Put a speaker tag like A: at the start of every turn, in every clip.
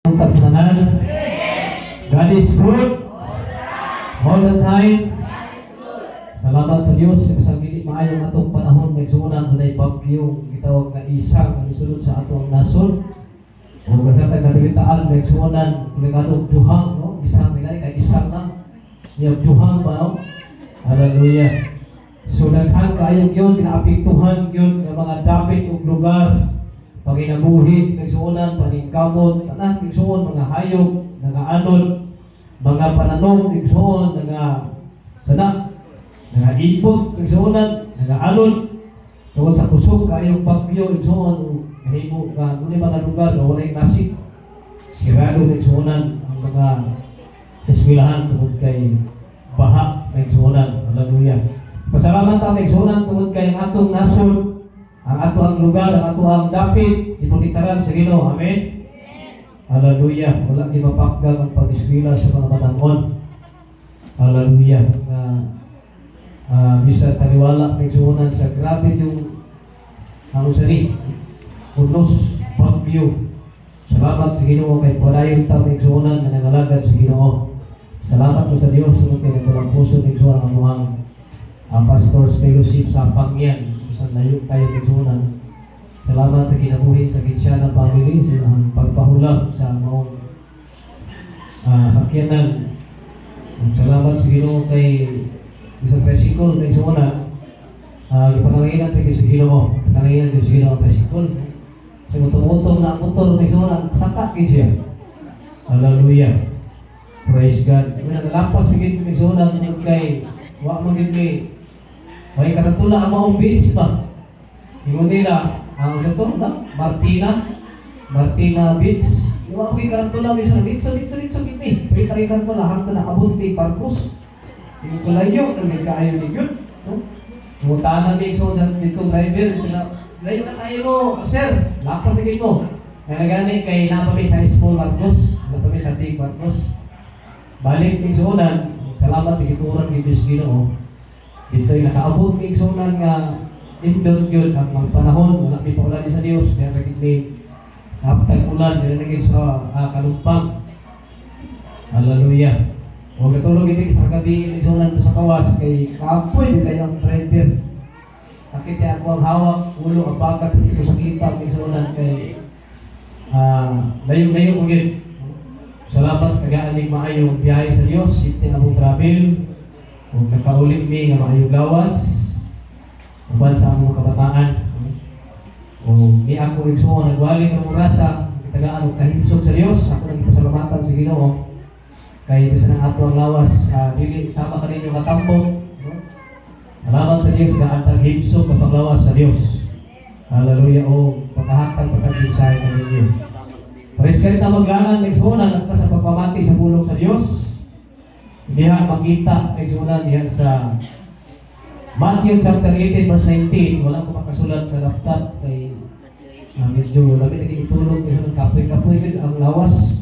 A: Tanan. God is good all the time. Salamat sa Diyos sa pili maayong atong panahon nagsunan na bagyo gitawag nga isang ang sulod sa atong nasod. O kasata kadilitaan nagsunan kuligado duhang no isang nilay kay isang na niya duhang ba no. Hallelujah. So daghan kaayo gyud ginaapektuhan gyud nga mga dapit ug lugar. Paginabuhi, nagsuunan, paningkamot, tanan, nagsuon, mga hayop, nagaanod, mga pananom, nagsuon, mga ipot, nagsuunan, nagaanod, tungkol sa kusog, kayong bagyo, nagsuon, nahibo ka, ngunit mga lugar, na walay nasik, sirado, nagsuunan, ang mga eskwelahan, tungkol kay baha, nagsuunan, hallelujah. Pasalamat ang nagsuunan, tungkol kay atong nasod, ang ato ang lugar, ang ato ang dapit, ipunitaran sa Ginoo. Amen? Hallelujah. Wala di mapakdag ang pag-eskwela sa mga matangon. Hallelujah. Bisa taliwala nagsuunan sa grabe yung ang sari, unos, bagyo. Salamat sa Ginoo kay padayon taong nagsuunan na nangalagad sa Ginoo. Salamat po sa Diyos sa mga walang puso nagsuunan ang mga pastors fellowship sa Pangyan. Sa layo tayo nagsuunan. Salamat sa kinabuhi sa Gitsya ng family sa pagpahulap sa mga sakyanan. Salamat sa Ginoo kay isang tricycle na isuunan. Ipananginan tayo sa Ginoo. Ipananginan tayo sa Ginoo ang tricycle. Sa utong-utong na motor na isuunan, saka siya. Hallelujah. Praise God. Naglapas sa Ginoo na isuunan kay wak magiging may karatula ang mga umbis ba? Yung nila, ang ito na, Martina Beach. Yung mga karatula, may sa dito, may tayo karatula, hanggang nakabot ni Parkus. Yung kulayo, may kaayo ni yun. Mutanan ni so dito driver, sila, layo na tayo, sir, lapas na dito. Kaya nagani kay napami sa school Marcos, napami sa Tig Marcos. Balik ni sunan, salamat ni Gituran ni Diyos Ginoo. Dito'y nakaabot ng sunan nga indot yun ang mga panahon, wala may paulan sa Diyos, kaya naging may kaptag ulan, kaya naging sa kalumpang. Hallelujah. Huwag katulog ibig sa gabi ng sunan sa kawas, kay kaapoy din kayong driver. Sakit niya ako ang hawak, ulo, ang bagat, hindi ko sakita ng sunan kay layo-layo mo yun. Salamat kagaaning maayong biyahe sa Diyos, safety na mong travel. Kung nakaulit mi nga maayong gawas, uban sa among kabataan. O ni ako igsuon nagwali ng orasa, tagaan og kahimsog sa Dios, ako nagpasalamatan sa Ginoo. Kay bisa nang ato ang lawas, dili sama kaninyo katampo. Salamat sa Dios nga ang himsog sa paglawas sa Dios. Hallelujah. O pagkahatag pagkaginsay kaninyo. Praise God ta maglanan nagsuonan at sa pagpamati sa bulong sa Dios. Diha makita nagsuunan diha sa Matthew chapter 18 verse 19. Wala ko makasulat sa laptop kay medyo labi naging itulog kasi ng kapoy-kapoy ang lawas.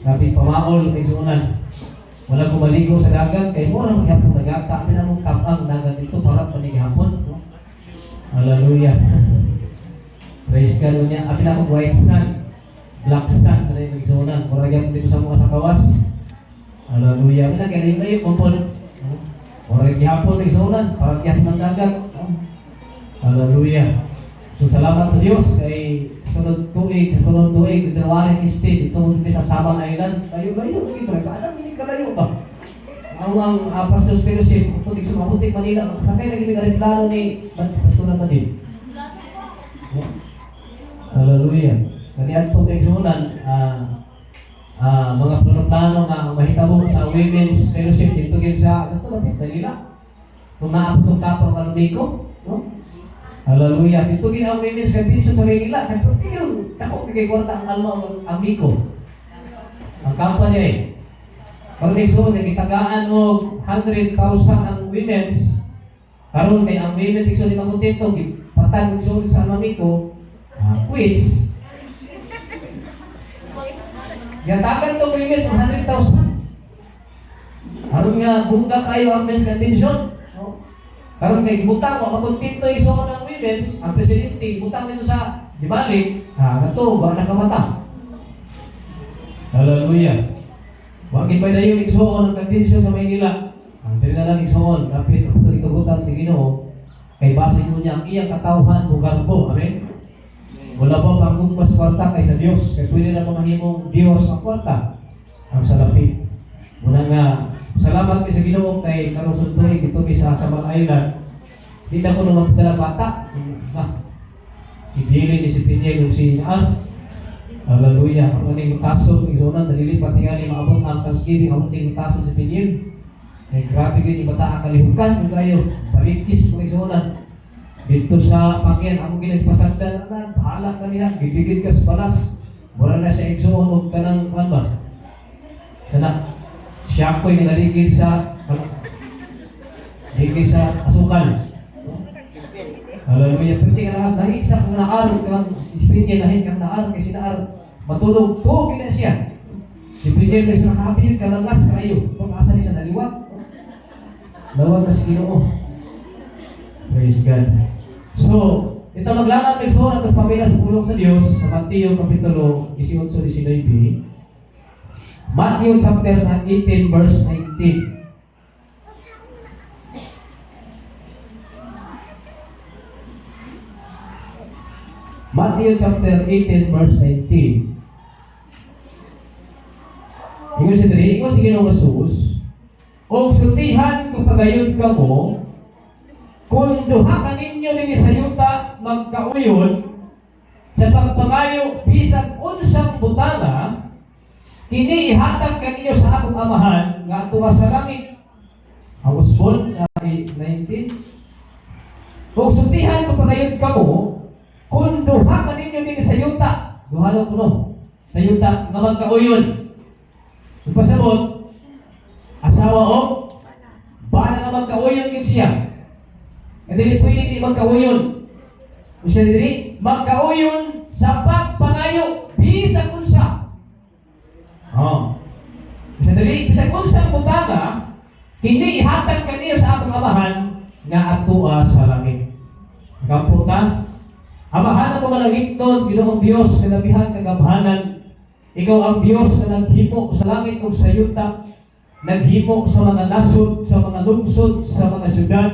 A: Labi pamaol nagsuunan. Wala ko maligo sa dagat kay mo lang gyapon dagat. Kami na mong kapang dagat dito para panigihapon. Hallelujah. Praise God niya. Abi na akong white sun, black sun na nagsuunan. Wala gyapon dito sa mga sakawas. Hallelujah. Kaya ganyan kumpol. Orang gihapon ng sunan, parang gihapon ng dagat. Hallelujah. So salamat sa Diyos kay sunod tuig, January 15, itong sa Sabang Island. Layo-layo dito. Kaanang hindi kalayo ba? Ang Pastor Fellowship, tulig sa Mabutik Manila, sakay naging plano ni Pastor Manila. Hallelujah. Kaya ito ng sunan, mga plano nga mahitabo sa women's fellowship dito gid sa ato lapit dalila. Kung naabot ang kapwa kanudiko, no? Hallelujah. Dito gid ang women's convention sa Manila. Kay yun, ako kay kwarta ang alma ang amigo. Ang kapwa niya eh. Pag nagsuon nagitagaan og 100,000 ang women's. Karon kay ang women's section ni Makontento patag nagsuon sa amigo, which yatagan itong women's 100,000. Karon nga, bunga kayo ang men's convention. Karon kay butang, makontento iso ko ng women's, ang presidente, butang nito sa dibalik, nato, ba nakamata. Hallelujah. Wakit pa na yung igsoon ang kandisyon sa Maynila. Ang dili na lang igsoon, kapit ang pagkitugutan si Ginoo, kay basin mo niya ang iyang katawhan o garbo. Amen? Wala ba pang mas kwarta kay sa Diyos? Kaya pwede na mamahimong Diyos ang kwarta ang salapit. Muna nga, salamat kay sa Ginoo kay karong sunduin dito sa Samal Island. Hindi na ko naman pala bata. Ibili ni si Pinyay yung sinaan. Hallelujah. Ang ating mutaso, igsonan, nalilipat niya ni maabot ang Thanksgiving, ang ating mutaso si Pinyay. Ay grabe yun, yung bata ang kalihukan, yung kayo, balikis mga igsonan. Dito sa pangyan, ako ginagpasagdan na, bahala ka niya, bibigid ka sa balas. Mura na sa igsoon, huwag ka ng ano. Sana, siya ko'y naligid sa asukal. Hallelujah. Pwede ka na lahi sa kung naarog kang Pinyay, lahi kang naarog kasi naarog. Matulog to, kina siya. Si Pinyay guys, nakapil ka langas kayo. Kung asa niya sa naliwag. Lawag na si Ginoo. Praise God. So, ito maglangat ng so, at pamila sa pulong sa Diyos sa Mateo Kapitulo 18-19. Matthew chapter 18 verse 19. Matthew chapter 18 verse 19. Ingon siya dali, ingon si Ginoong Jesus, o sutihan kung pagayon ka mo, kung duha ka ninyo din sa yuta magkauyon, sa pagpangayo bisag unsang butana, kini ihatag ka ninyo sa akong amahan, nga tuwa sa langit. Awasbon, 19. Kung sutihan kung pagayon ka mo, kung duha ka ninyo din sa yuta, duha lang kuno, sa yuta nga magkauyon. Pasabot, asawa o bana nga magkauyon kin siya. Hindi pwede di magkauyon. Kung siya dili, magkauyon sa pagpangayo bisag unsa. Kung siya dili, bisag unsang butana, hindi ihatag kaniya sa akong amahan nga atua sa langit. Kaputa, amahan ang mga langit doon, Ginoong Diyos, kalabihan kagamhanan. Ikaw ang Diyos na naghimo sa langit o sa yuta, naghimo sa mga nasod, sa mga lungsod, sa mga syudad.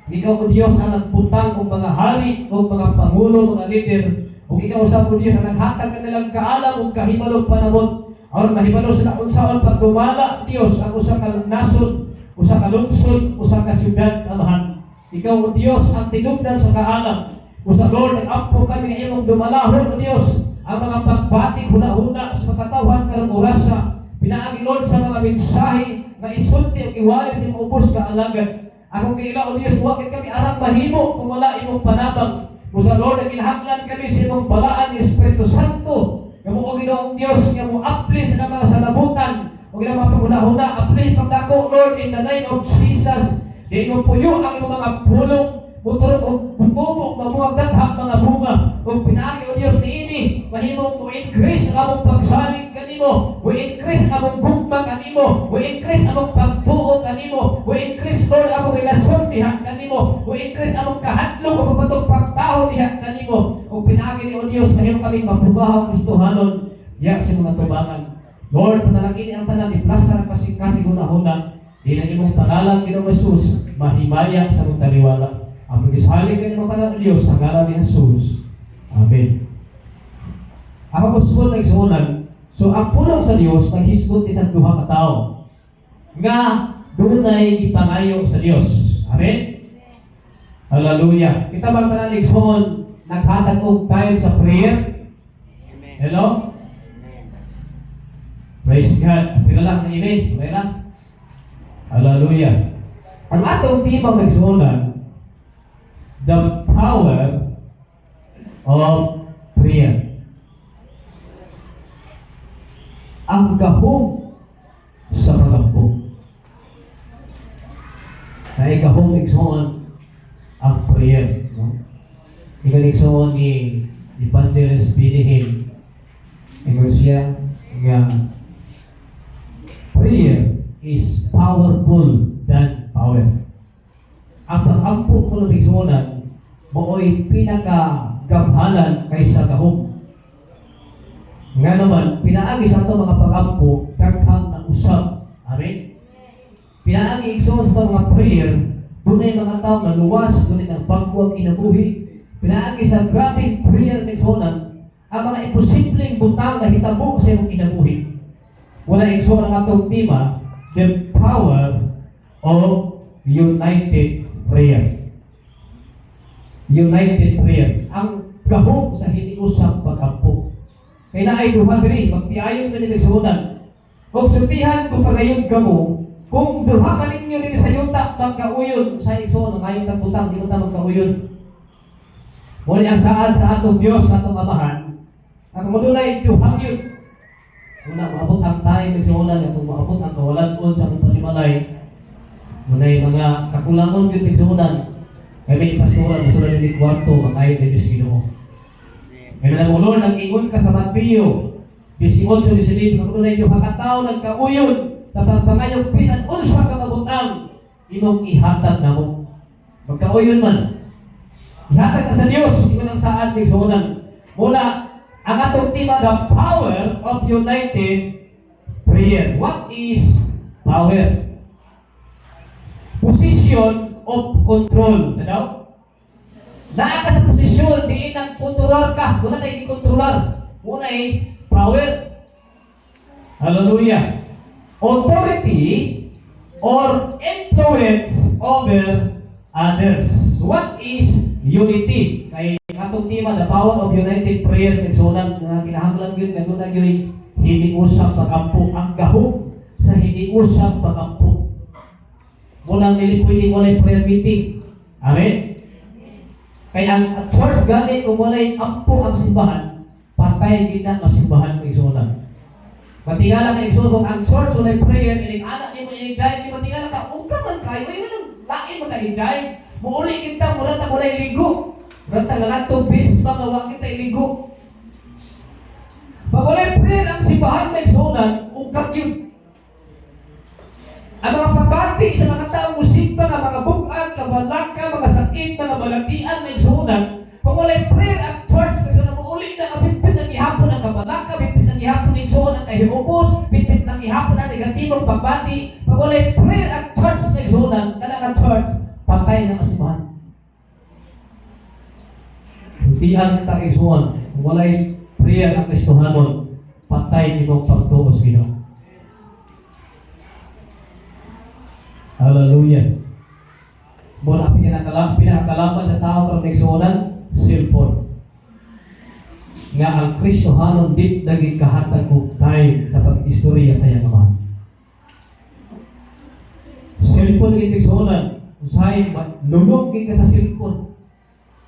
A: Ikaw ang Diyos na nagputang o mga hari o mga pangulo, mga leader. O ikaw sa Diyos na naghatag ka nilang kaalam o kahimalog panabot. O mahimalo sila kung saan pagdumala, Diyos, ang usa ka nasod, usa ka lungsod, usa ka syudad, amahan. Ikaw ang Diyos ang tinugdan sa kaalam. Usa Lord, nag-ampo kami ng iyong dumalahon o Diyos, ang mga pagbatik huna-huna sa makatawhan ka ng orasa, pinaagi Lord sa mga mensahe na isulti ang iwalis sa ubos ka alagad. Akong kaila o Diyos, wakit kami arang mahimo kung wala imong panabang. Musa Lord, ang ilahaglan kami sa imong balaan ng Espiritu Santo. Kamu o Ginoong Diyos, nga mo apli sa mga salabutan, o ginang huna-huna, apli pagdako Lord, in the name of Jesus. Di mo puyo ang imong mga pulong, Muturog o butubo, mabuhag daghang mga bunga. Kung pinaagi o Diyos ni ini, mahimong mo increase ang among pagsalig kanimo, mo increase ang among bugma kanimo, mo increase ang among pagtuo kanimo, mo increase Lord ang among relasyon diha kanimo, mo increase ang among kahadlok o patong pagtaho diha kanimo. Kung pinaagi ni o Diyos, mahimong kami mabubahaw Kristohanon diha sa mga tubangan. Lord, panalangin ang tanan, iplastar ang kasiguna-huna, di na imong pangalan Ginoong Jesus, mahimaya sa mong taliwala. Ang pag-isalig ka ng mga Diyos sa ngalan ni Jesus. Amen. Ang apostol na igsuunan, so ang pulong sa Diyos, naghisgot isang duha ka tao. Nga, doon ay ipangayo sa Diyos. Amen? Hallelujah. Kita bang tanan igsuon, naghatag og time sa prayer? Hello? Praise God. Pila lang na amen. Pila lang. Hallelujah. Ang atong timang igsuunan, the power of prayer. Ang gahom sa pag-ampo. Ay gahom igsoon ang prayer. No? Ikaw igsoon ni Evangelist Bilihin. Ikaw siya nga prayer is powerful than power. Ang pag-ampo ko ng igsuonan, moo'y pinaka-gamhalan kaysa gahom. Nga naman, pinaagi sa ato mga pag-ampo, daghang na usab. Amen? Pinaagi igsoon sa ato mga prayer, dunay mga tao na luwas, dunay ng pagkuwag kinabuhi. Pinaagi sa grabing prayer ni Sonan, ang mga imposibleng butang na hitabo sa iyong kinabuhi. Wala igsoon ang atong tema, the power of united prayer. United prayer. Ang gahom sa hiniusang pag-ampo. Kaya na ay duha diri, magtiayon ka nila Sonan. Kung sutihan kung pagayon ka mo, kung duha ka ninyo nila sa yuta, magkauyon sa igsoon, ngayon kang butang, di mo ta magkauyon. Muli ang saad sa atong Diyos, sa atong Amahan, ang madulay duhang yun. Muna, maabot ang tayo nagsimulan, kung maabot ang kawalan sa atong panimalay, muna yung mga kakulangon yun nagsimulan, kaya may ipasuran, gusto na rin yung kwarto, makayot na Diyos Ginoo. Kaya na mo, Lord, ang ingon ka sa Mateo, 18-19, ang madulay duhang katao, nagkauyon, sa pagpangayong pisan, unsa ka kabutang, imong ihatag na mo. Magkauyon man, ihatag ka sa Diyos, ito ang saan may sunan. Mula, ang atong tema, the power of united prayer. What is power? Position of control. Ano? Naa ka sa posisyon, diin ang kontrolar ka. Muna tayo kontrolar. Muna ay power. Hallelujah. Authority or influence over others. What is unity? Kay atong tema, the power of united prayer, nagsunan na kinahanglan yun, ganun yun, hindi usap pag-ampo. Ang gahom sa hindi usap pag-ampo. Mulang nilipuin walay prayer meeting. Amen? Kaya ang church gani, kung walay ampo ang simbahan, patay din na masimbahan ng isunan. Matingala ka isusok ang church, walay prayer, anak ni mo iligay, di matingala ka, kung ka man kayo, ay walang lain mo kaligay. Muuli kita, mula na mulay ligo. Rata nga nato bis mga wa kita iligo. Pag walay prayer ang simbahan may sunan, ugag yun. Ang mga pagkati sa mga taong musika, mga bukat, kabalaka, mga sakit, mga balatian may sunan, pag walay prayer ang church may sunan, muuli na kapitpit ng ihapon ng kabalaka, pitpit ng ihapon ng sunan na hiubos, pitpit ng ihapon ng negatibong pagbati. Pag walay prayer ang church may sunan, kailangan church, patay ng simbahan. Tiyan kita isuon, walay prayer ang Kristohanon, patay nimong pagtuo sa Ginoo. Hallelujah. Muna pinakalaban sa tao karong nagsuonan, cellphone. Nga ang Kristohanon dit naging kahatag og time sa pag-istorya sa iyang amahan. Cellphone naging nagsuonan, usahay lulog ka sa cellphone.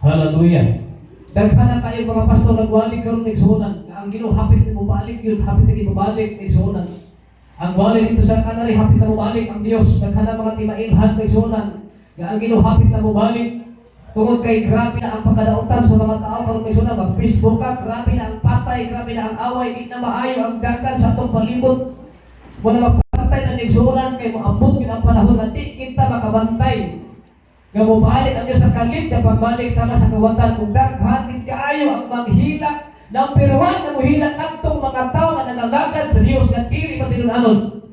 A: Hallelujah. Daghan kayo mga pastor nagwalik karon nagsuonan. Ang Ginoo hapit na mobalik yun, hapit na mobalik nagsuonan. Ang wali dito sa kanali hapit na mobalik ang Dios. Daghan na mga timailhan nagsuonan. Nga ang Ginoo hapit na mobalik. Tungod kay grabe na ang pagkadaotan sa mga tao karon nagsuonan, mag-Facebook ka, grabe na ang patay, grabe na ang away, di na maayo ang dagan sa atong palibot. Wala magpatay na nagsuonan kay moabot yun ang panahon na di kita makabantay. Nga mabalik ang Diyos sa kalit na pagbalik sama sa kawatan kung daghanin kaayo ang manghilak number 1 na muhilak atong mga tao na nangagagad sa Diyos nga dili patinunanon.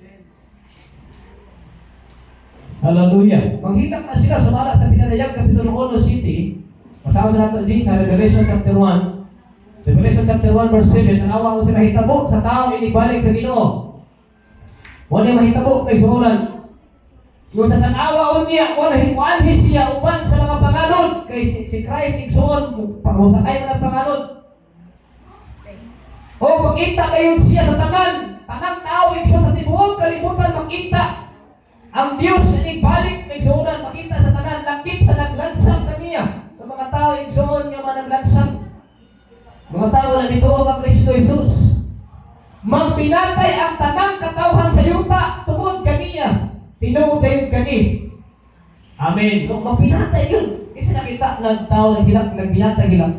A: Hallelujah. Manghilak na sila sumala sa pinanayag Kapitulo 1 City. Masama sa natin din sa Revelation chapter 1. Revelation chapter 1 verse 7, ang awa ko sila hitabo sa tao inibalik sa Ginoo. Wala mahitabo kay suulan. Yung sa tanawa o niya, wala himuanhi siya uban sa mga pangalod. Kay si Christ igsoon, pangusakay mo ng pangalod. O makita kayo siya sa tangan tao igsoon sa tibuok, kalimutan makita. Ang Diyos na nagbalik, igsoon, makita sa tangan, lakip sa naglansang kaniya. Sa mga tao igsoon niya man naglansang. Mga tao na nituo ang Kristo Jesus. Magpinatay ang tanang katawhan sa yuta, tungod kaniya. Tinuod kayo kani. Amen. Kung mapinatay yun, kasi nakita ng tao nagbinatay hilak.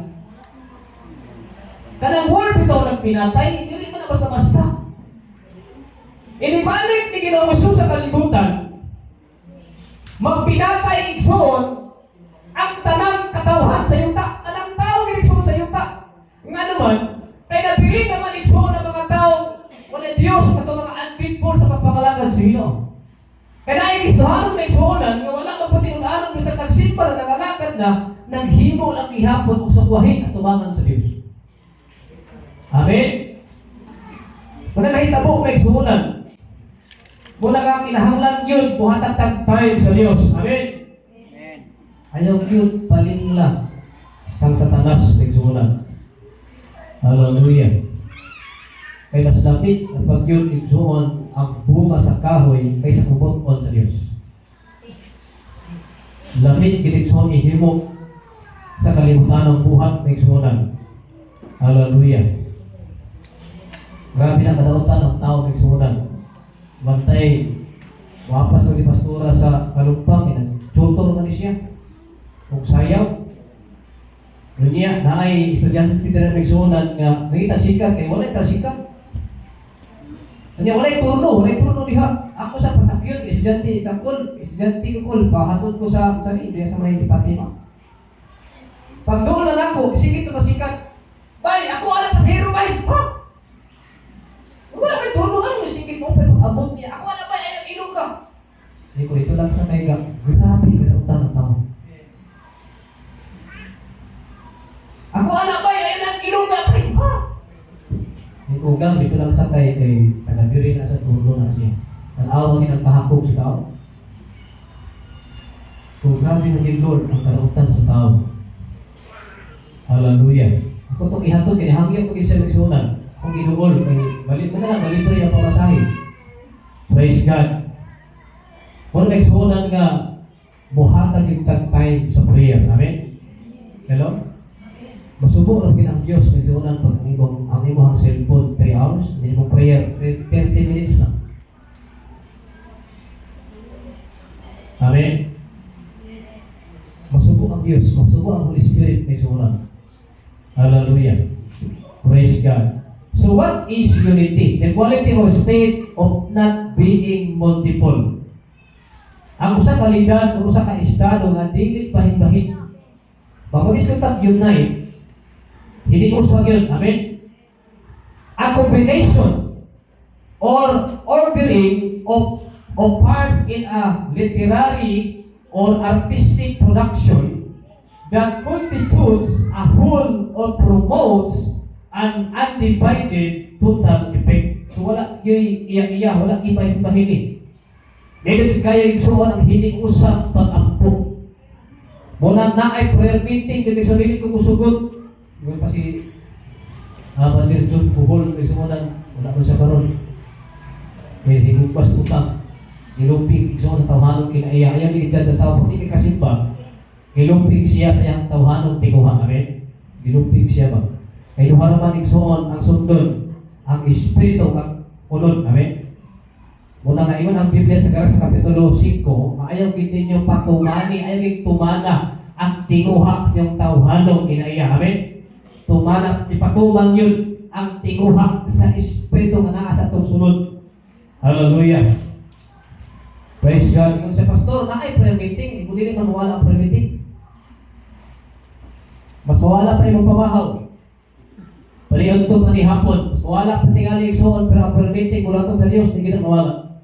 A: Kanang word ito nagpinatay, hindi mo na basta-basta. Inibalik ni Ginoong Hesus sa kalibutan, magpinatay igsoon ang tanang katawhan sa yuta. Tanang tao ginigsoon sa yuta. Nga naman, kaya nabili naman igsoon ang mga tao kato mga unfaithful sa pagpangalagad sa Ginoo. Kaya naikistuhanon na igsuunan nga wala ka pati unanon bisag nagsimba na nangalakad na naghimo lang ihapon og sukwahin at tumangan sa Dios. Amen. Kung mahitabo may igsuunan, muna ka kinahanglan yun buhatag time sa Dios. Amen. Ayaw yun palingla sang Satanas may igsuunan. Hallelujah. Kaya mas lapit kapag yun igsuon ang bunga sa kahoy kaysa kubot-on sa Diyos. Lamit gitigsuon ihimo sa kalibutan ng buhat may igsuonan. Hallelujah. Grabe na kadautan ang tao may igsuonan. Bantay, wapas ng pastora sa kalumpang, tutor man siya. Kung sayaw, niya, naay estudyante na may igsuonan nga nakita sikat, kaya wala ita sikat. Kanya walay turno diha. Ako sa pasakyon, estudyante ko kul, pahatod ko sa hindi sa may Fatima. Pag doon lang ako, sige to sikat. Bay, ako ala pa sa hero bay. Ha? Wala may turno ano, sige mo pero abot niya. Ako ala ba ay ilog ka. Ito lang sa mega. Grabe ka utang tao. Ako ala ba ay ilog ka bay. Ha? Yung ugang, dito lang sa kay taga-diri na sa turno na siya. Tanaw na nagpahakog sa tao. So, grabe na din Lord ang karautan sa tao. Hallelujah. Ako itong ihatod, kinahangyan ko sa nagsunan. Kung inuol, kay balik mo na lang, balik pa rin ang pamasahe. Praise God. Kung nagsunan nga, buhatag yung time sa prayer. Amen? Hello? Masubo lang ang Diyos may sunan pag ang imong cellphone 3 hours, hindi mo prayer 30 minutes lang. Amen. Masubo ang Diyos, masubo ang Holy Spirit may sunan. Hallelujah. Praise God. So what is unity? The quality or state of not being multiple. Ang usa ka kalidad, ang usa ka estado nga dili pahin-bahin. Pagkagis ko unite, hindi ko sa yun. Amen? A combination or ordering of parts in a literary or artistic production that constitutes a whole or promotes an undivided total effect. So wala iya wala iba-ibahin. Dito kaya igsuon ang hindi usap pag-ampo. Muna na ay prayer meeting dito sa sarili ko musugot. Yung kasi Bandir John Buhol may sumunan wala ko siya karon. May hinupas utang nilumpig igsuon sa tawhanon kinaiya ayaw giidad sa tao pati kasimba nilumpig siya sa iyang tawhanon tiguha. Amen. Nilumpig siya ba kay duha naman igsuon ang sundon ang espiritu kag unod. Amen. Muna nga ingon ang Biblia sa kapitulo 5 maayaw gid ninyo patumani ayaw gid tumana ang tiguha sa iyang tawhanon kinaiya. Amen. Tumanap, ipatuman yun ang tinguha sa espiritu nga naa sa itong sunod. Hallelujah. Praise God. Yung sa pastor, na ay prayer meeting, hindi rin manuwala ang prayer meeting. Mas mawala pa yung pamahaw. Palihon ito pa ni hapon. Mas mawala pa tingali yung soon, pero ang prayer meeting, mula ito sa Diyos, hindi na mawala.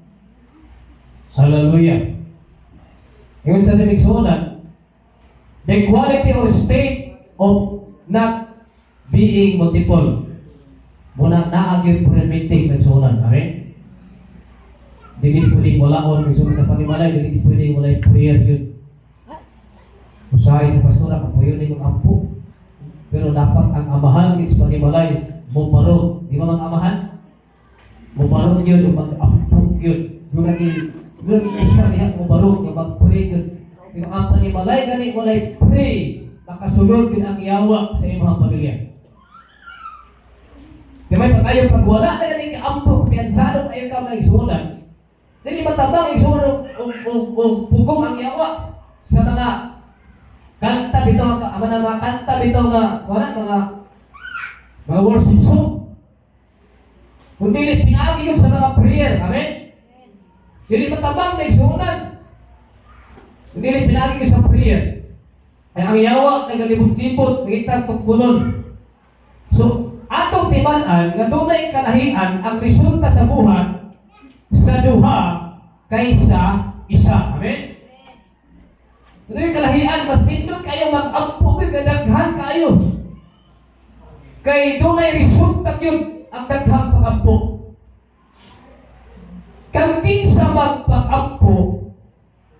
A: Hallelujah. Yung sa limig suunan, the quality or state of not being multiple. Muna naagir prayer meeting nagsunan. Amen? Dili pwedeng walaon nagsunan sa panimalay, dili pwedeng walay prayer yun. Usahay sa pastora, kapayon na yung ampo. Pero dapat ang amahan ng panimalay, muparo. Di ba mga amahan? Muparo yun, yung mag-ampo yun. Yung naging isa niya, muparo, yung mag-pray yun. Yung ang panimalay, gani walay pray. Makasulod din ang yawa sa iyong mga pamilya. Di ba pag-ayaw pagwala na ganing kaampo, piyansado ayaw ka mga igsunan. Dili matabang igsunan o pugong ang yawa sa mga kanta bitaw ang mga kanta bitaw nga wala mga worship song. Kung dili pinagi yun sa mga prayer. Amen? Dili matabang na igsunan. Kung dili pinagi yun sa prayer. Ay ang yawa, nagalibot-libot, nagitang tukbunon. So, atong timan-an nga dunay kalahian ang resulta sa buhat sa duha kaysa isa. Amen? Dunay kalahian, mas nindot kayo mag-ampo kay kadaghan kayo. Kay dunay resulta yun ang daghang pag-ampo. Kang kinsa magpag-ampo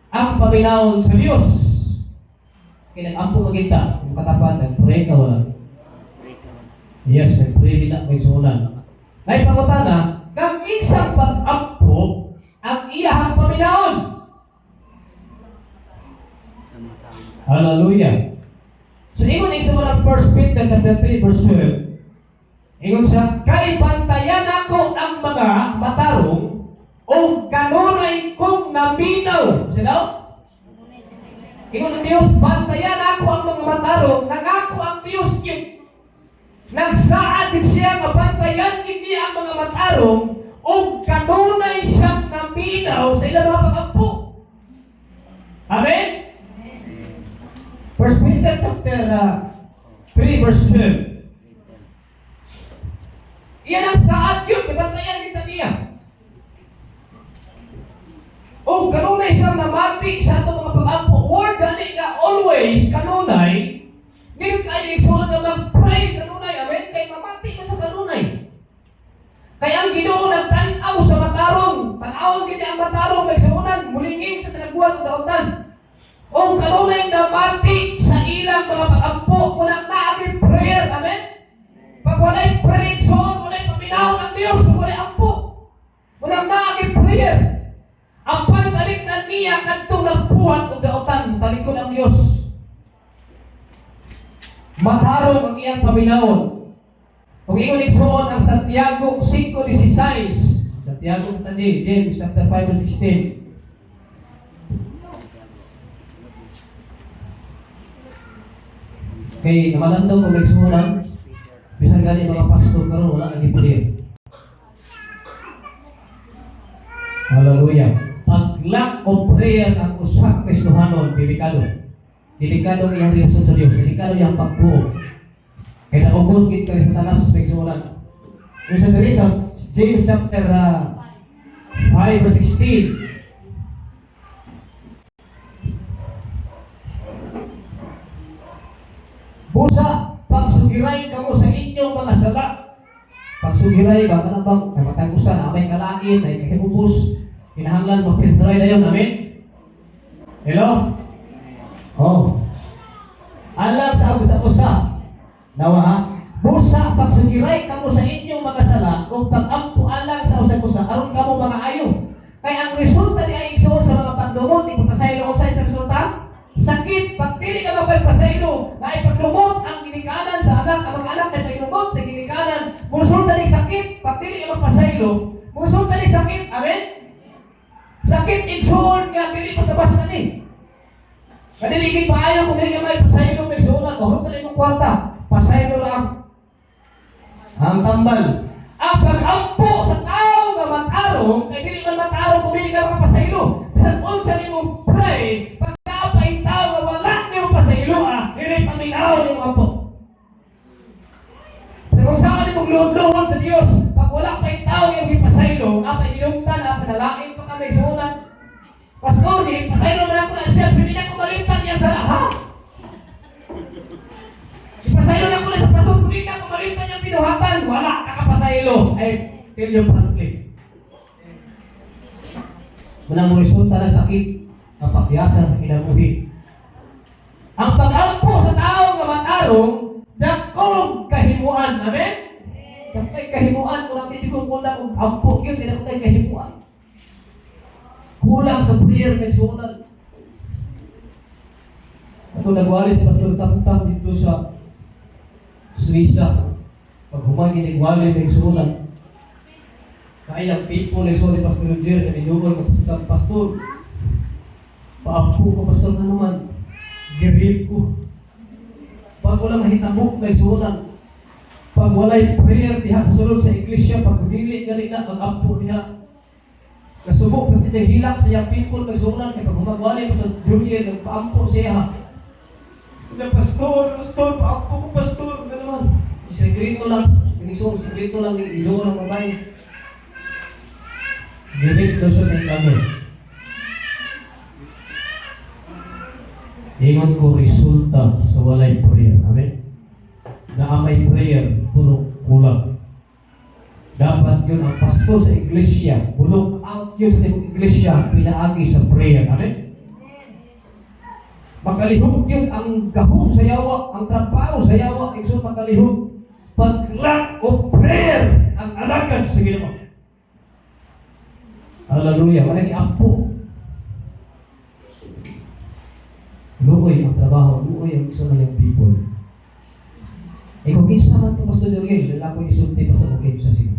A: ang paminawon sa Dios. Kaya nag-ampo magita, kung katapat, nag-pray ka wala. Yes, nag-pray nila may sunan. Nay pangutana, kang isang pag-ampo ang iyahang paminawon. Hallelujah. So, ingon sa mga 1 Peter chapter 3 verse 12, ingon siya, kay bantayan ako ang mga matarong o kanunay kong naminaw. Sino? Ingon ang Diyos, bantayan ako ang mga matarong, nangako ang Diyos yun. Nagsaad din siya na bantayan hindi ang mga matarong o kanunay siyang naminaw sa ilang mga pag-ampo. Amen? 1 Peter chapter 3 verse 12. Iyan ang saad yun, bantayan kita niya. O kanunay siyang namati sa itong mga pag-ampo. Word gani ka always kanunay. Ngayon kayo isulat na mag-pray kanunay. Amen? Kaya mamati ka sa kanunay. Kaya ang Ginoo nagtanaw sa matarong. Tanawon kiti ang matarong may sunan. Mulingin sa nagbuhat ng daotan. O kanunay namati sa ilang mga pag-ampo. Kung nagtaagin prayer. Amen? Pag walay prediction, walay paminahon ng Diyos. Pag walay ampo. Kung nagtaagin prayer. Ang pagtaliktan niya kadtong nagbuhat ng daotan, talikod ang Dios. Matarong ang iyang paminawon. Kung ingon igsuon ang Santiago 5:16, Santiago tadi, James chapter 5:16. Kay namalandaw kung igsuonan, bisan gali mga pastor karon wala lagi prayer. Hallelujah. Pag lack of prayer ang usak Kristohanon, delikado. Delikado ang iyang reaksyon sa Diyos. Delikado ang pagbuo. Kaya naugod kita sa tanas sa pagsulat. Yung sa dali sa James chapter 5 verse 16. Busa, pagsugiray kamo sa inyong mga sala. Pagsugiray, baka na bang matagusan, amay kalain, ay kahibubos. Kinahanglan mag-filteray na yun, amen? Hello? Oh. Alam sa usa nawa ha? Busa, pagsugiray kamo sa inyong mga sala, kung pag-ampo alang sa usa aron kamo mga ayo. Kaya ang resulta di ay igsuon sa mga pandumot, di pagpasaylo usay sa resulta, sakit, pagtili ka mapagpasaylo, na ipaglumot ang ginikanan sa anak, ang mga anak ay paglumot sa ginikanan, resulta di sakit, pagtili ka mapasaylo, resulta di sakit, amen? Sakit igsuon nga dili pa sa basa ni. Kadiligid pa ayo kung dili ka may pasaylo may igsuonan, o dili mo kwarta, pasaylo lang. Ang tambal. Ang pag-ampo sa tao nga matarong, kay dili man matarong kung dili ka makapasaylo. Bisan unsa nimo pray, pagkapay tao nga wala nimo pasaylo, dili paminaw nimo ampo. Sa kung saan nimo luhod sa Dios, pag wala pay tao nga gipasaylo, apay dilungtan, apay nalain pa kami sunan. Pastor, di pasaylo man ako na siya, pwede na ko malimtan niya sa lahat. Ipasaylo na ko na sa pastor, pwede na ko malimtan niyang binuhatan. Wala, kakapasaylo. Ay, tell you frankly. Manang mo resulta na sakit, ang pagyasan ng kinabuhi. Ang pag-ampo sa tao nga matarong, dakong kahimuan. Amen? Dakong kahimuan, kung ang titikong kulang, kung ampo yun, tinakong kahimuan. Kulang sa prayer, may sunan. Ito nagwali si Pastor Tap-Tap dito sa Suisa. Pag humagi nagwali, may sunan. Kaya ang people, nagsunan ni Pastor Roger, na minugol ng Pastor. Paampo ko, Pastor, na naman. Girip ko. Pag wala mahitabok, may sunan. Pag wala'y prayer, diha sa sulod sa iglesia, pag dili, galing na, mag-ampo diha. Kasubok, pati hilak sa yung people, nagsunan, kaya pag humagwali mo sa Julian, nagpaampo siya. Pastor, paampo ko, Pastor, ka naman. Isang grito lang, Igsoon, sikreto lang ng ilo ng babae. Direkto siya sa kami. Ingon ko resulta sa walay prayer. Amen? Na may prayer, puro kulang. Dapat yun ang pastor sa iglesia. Bulong out yun sa tibong iglesia, pinaagi sa prayer. Amen? Makalihog yun ang gahong sa yawa, ang trabaho sa yawa, igsoon makalihog. Pag lack of prayer, ang alagad sa Ginoo. Hallelujah. Wala ni ampo. Luoy ang trabaho, luoy ang gusto ng people. Kung kinsa man ito, Pastor Jorgen, wala ko isulti pa sa bukid sa siya.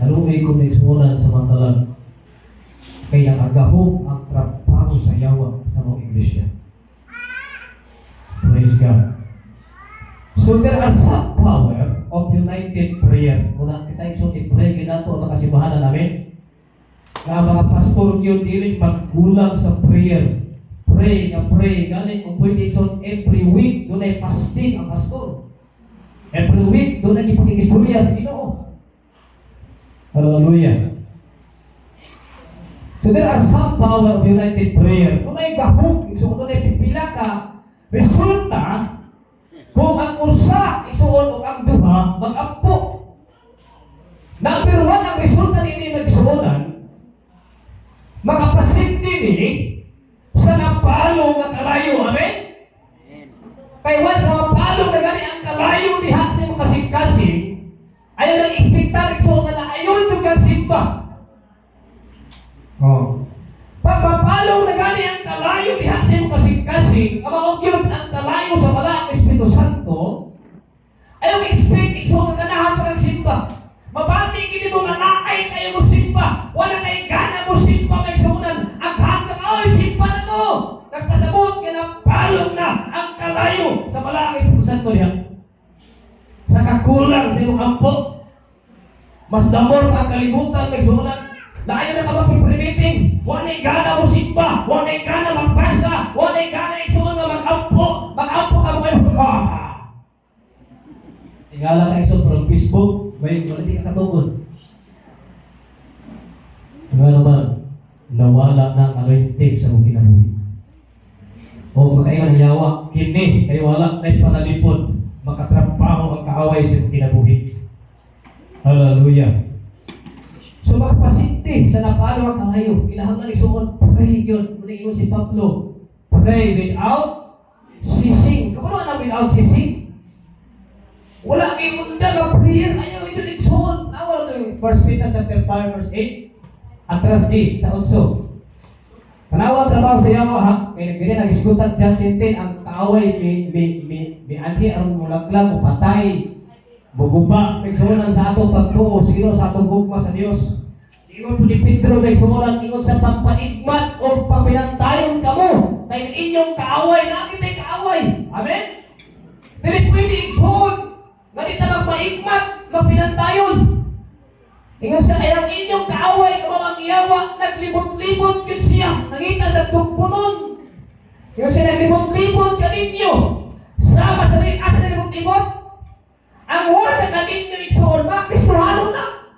A: Naluoy ko may sumunan sa mga talag. Kaya nakagahong ang trabaho sa yawa sa mga iglesia. Praise God. So there are some power of united prayer. Muna kita isulti pray, ginato ang nakasibahanan namin. Na mga pastor yun dili maggulang sa prayer. Pray na pray. Ganit kung pwede ito every week, doon ay fasting ang pastor. Every week, doon ay ipag-istorya sa Ginoo. Hallelujah. So there are some power of united prayer. Kung ay gahong, so doon ay pipila ka, resulta, kung ang usa, isuon o ang duha, mag-ampo. Number one, ang resulta nini magsuonan, makapasig nini sa napalo nga kalayo. Amen? Kaya once sa mapalo na gani ang kalayo ni Haksi mo kasing-kasing, ayaw nang ispektar, so nga ayaw ito kang simba. Pag mapalo na gani ang kalayo ni Haksi mo kasing-kasing, ang mga yun ang kalayo sa wala ang Espiritu Santo, ayaw expect, so nga ganahan pa kang simba. Mabati kini mo malaay kayo mo simba. Wala kay gana mo simba may sunan. Ang hanggang ay simba na mo. Nagpasabot ka na palong na ang kalayo sa malaki Espiritu Santo niya. Sa kakulang sa iyong ampo. Mas damor ang kalibutan may sunan. Na ayaw na ka mapiprimiting. Wala gana mo simba. Wala gana magpasa. Wala gana isunan na mag-ampo. Mag-ampo ka mo kayo. Tingala ka isunan from Facebook. May hindi ka katugod. Nga naman, nawala ng anointing sa mong kinabuhi. O makaingan yawa, kini, kay wala na panalipod, makatrabaho ang kaaway sa mong kinabuhi. Hallelujah. So makapasinti sa napalo ang kahayo, kinahanglan isuon, pray yun. Muna ingon si Pablo, pray without ceasing. Kapano na without ceasing? Wala kay munda ka prayer, ayaw ito nagsuon. Nawala ito yung 1 Peter chapter 5 verse 8. Atras di sa 8. Panawa trabaho sa yawa ha. Kaya nagbirin nag-iskutat dyan tintin ang kaaway may anhi ang mulaglag o patay. Buguba, nagsuunan sa ato pagtuo, sino sa atong gugma sa Diyos. Ingon po ni Pedro, nagsuunan, ingon sa pagpanigmat o pagpinantayon ka mo. Dahil inyong kaaway, nakita yung kaaway. Amen? Dili pwede igsuon. Ganito lang maigmat, mapinantayon. Ingon sa ayang inyong kaaway, kamawang yawa, naglibot-libot yun siya. Nangita sa tugpunon. Ingon siya, naglibot-libot ka ninyo. Sama sa rin, asa naglibot-libot? Ang word na kaninyo igsoon, mapistuhalo na.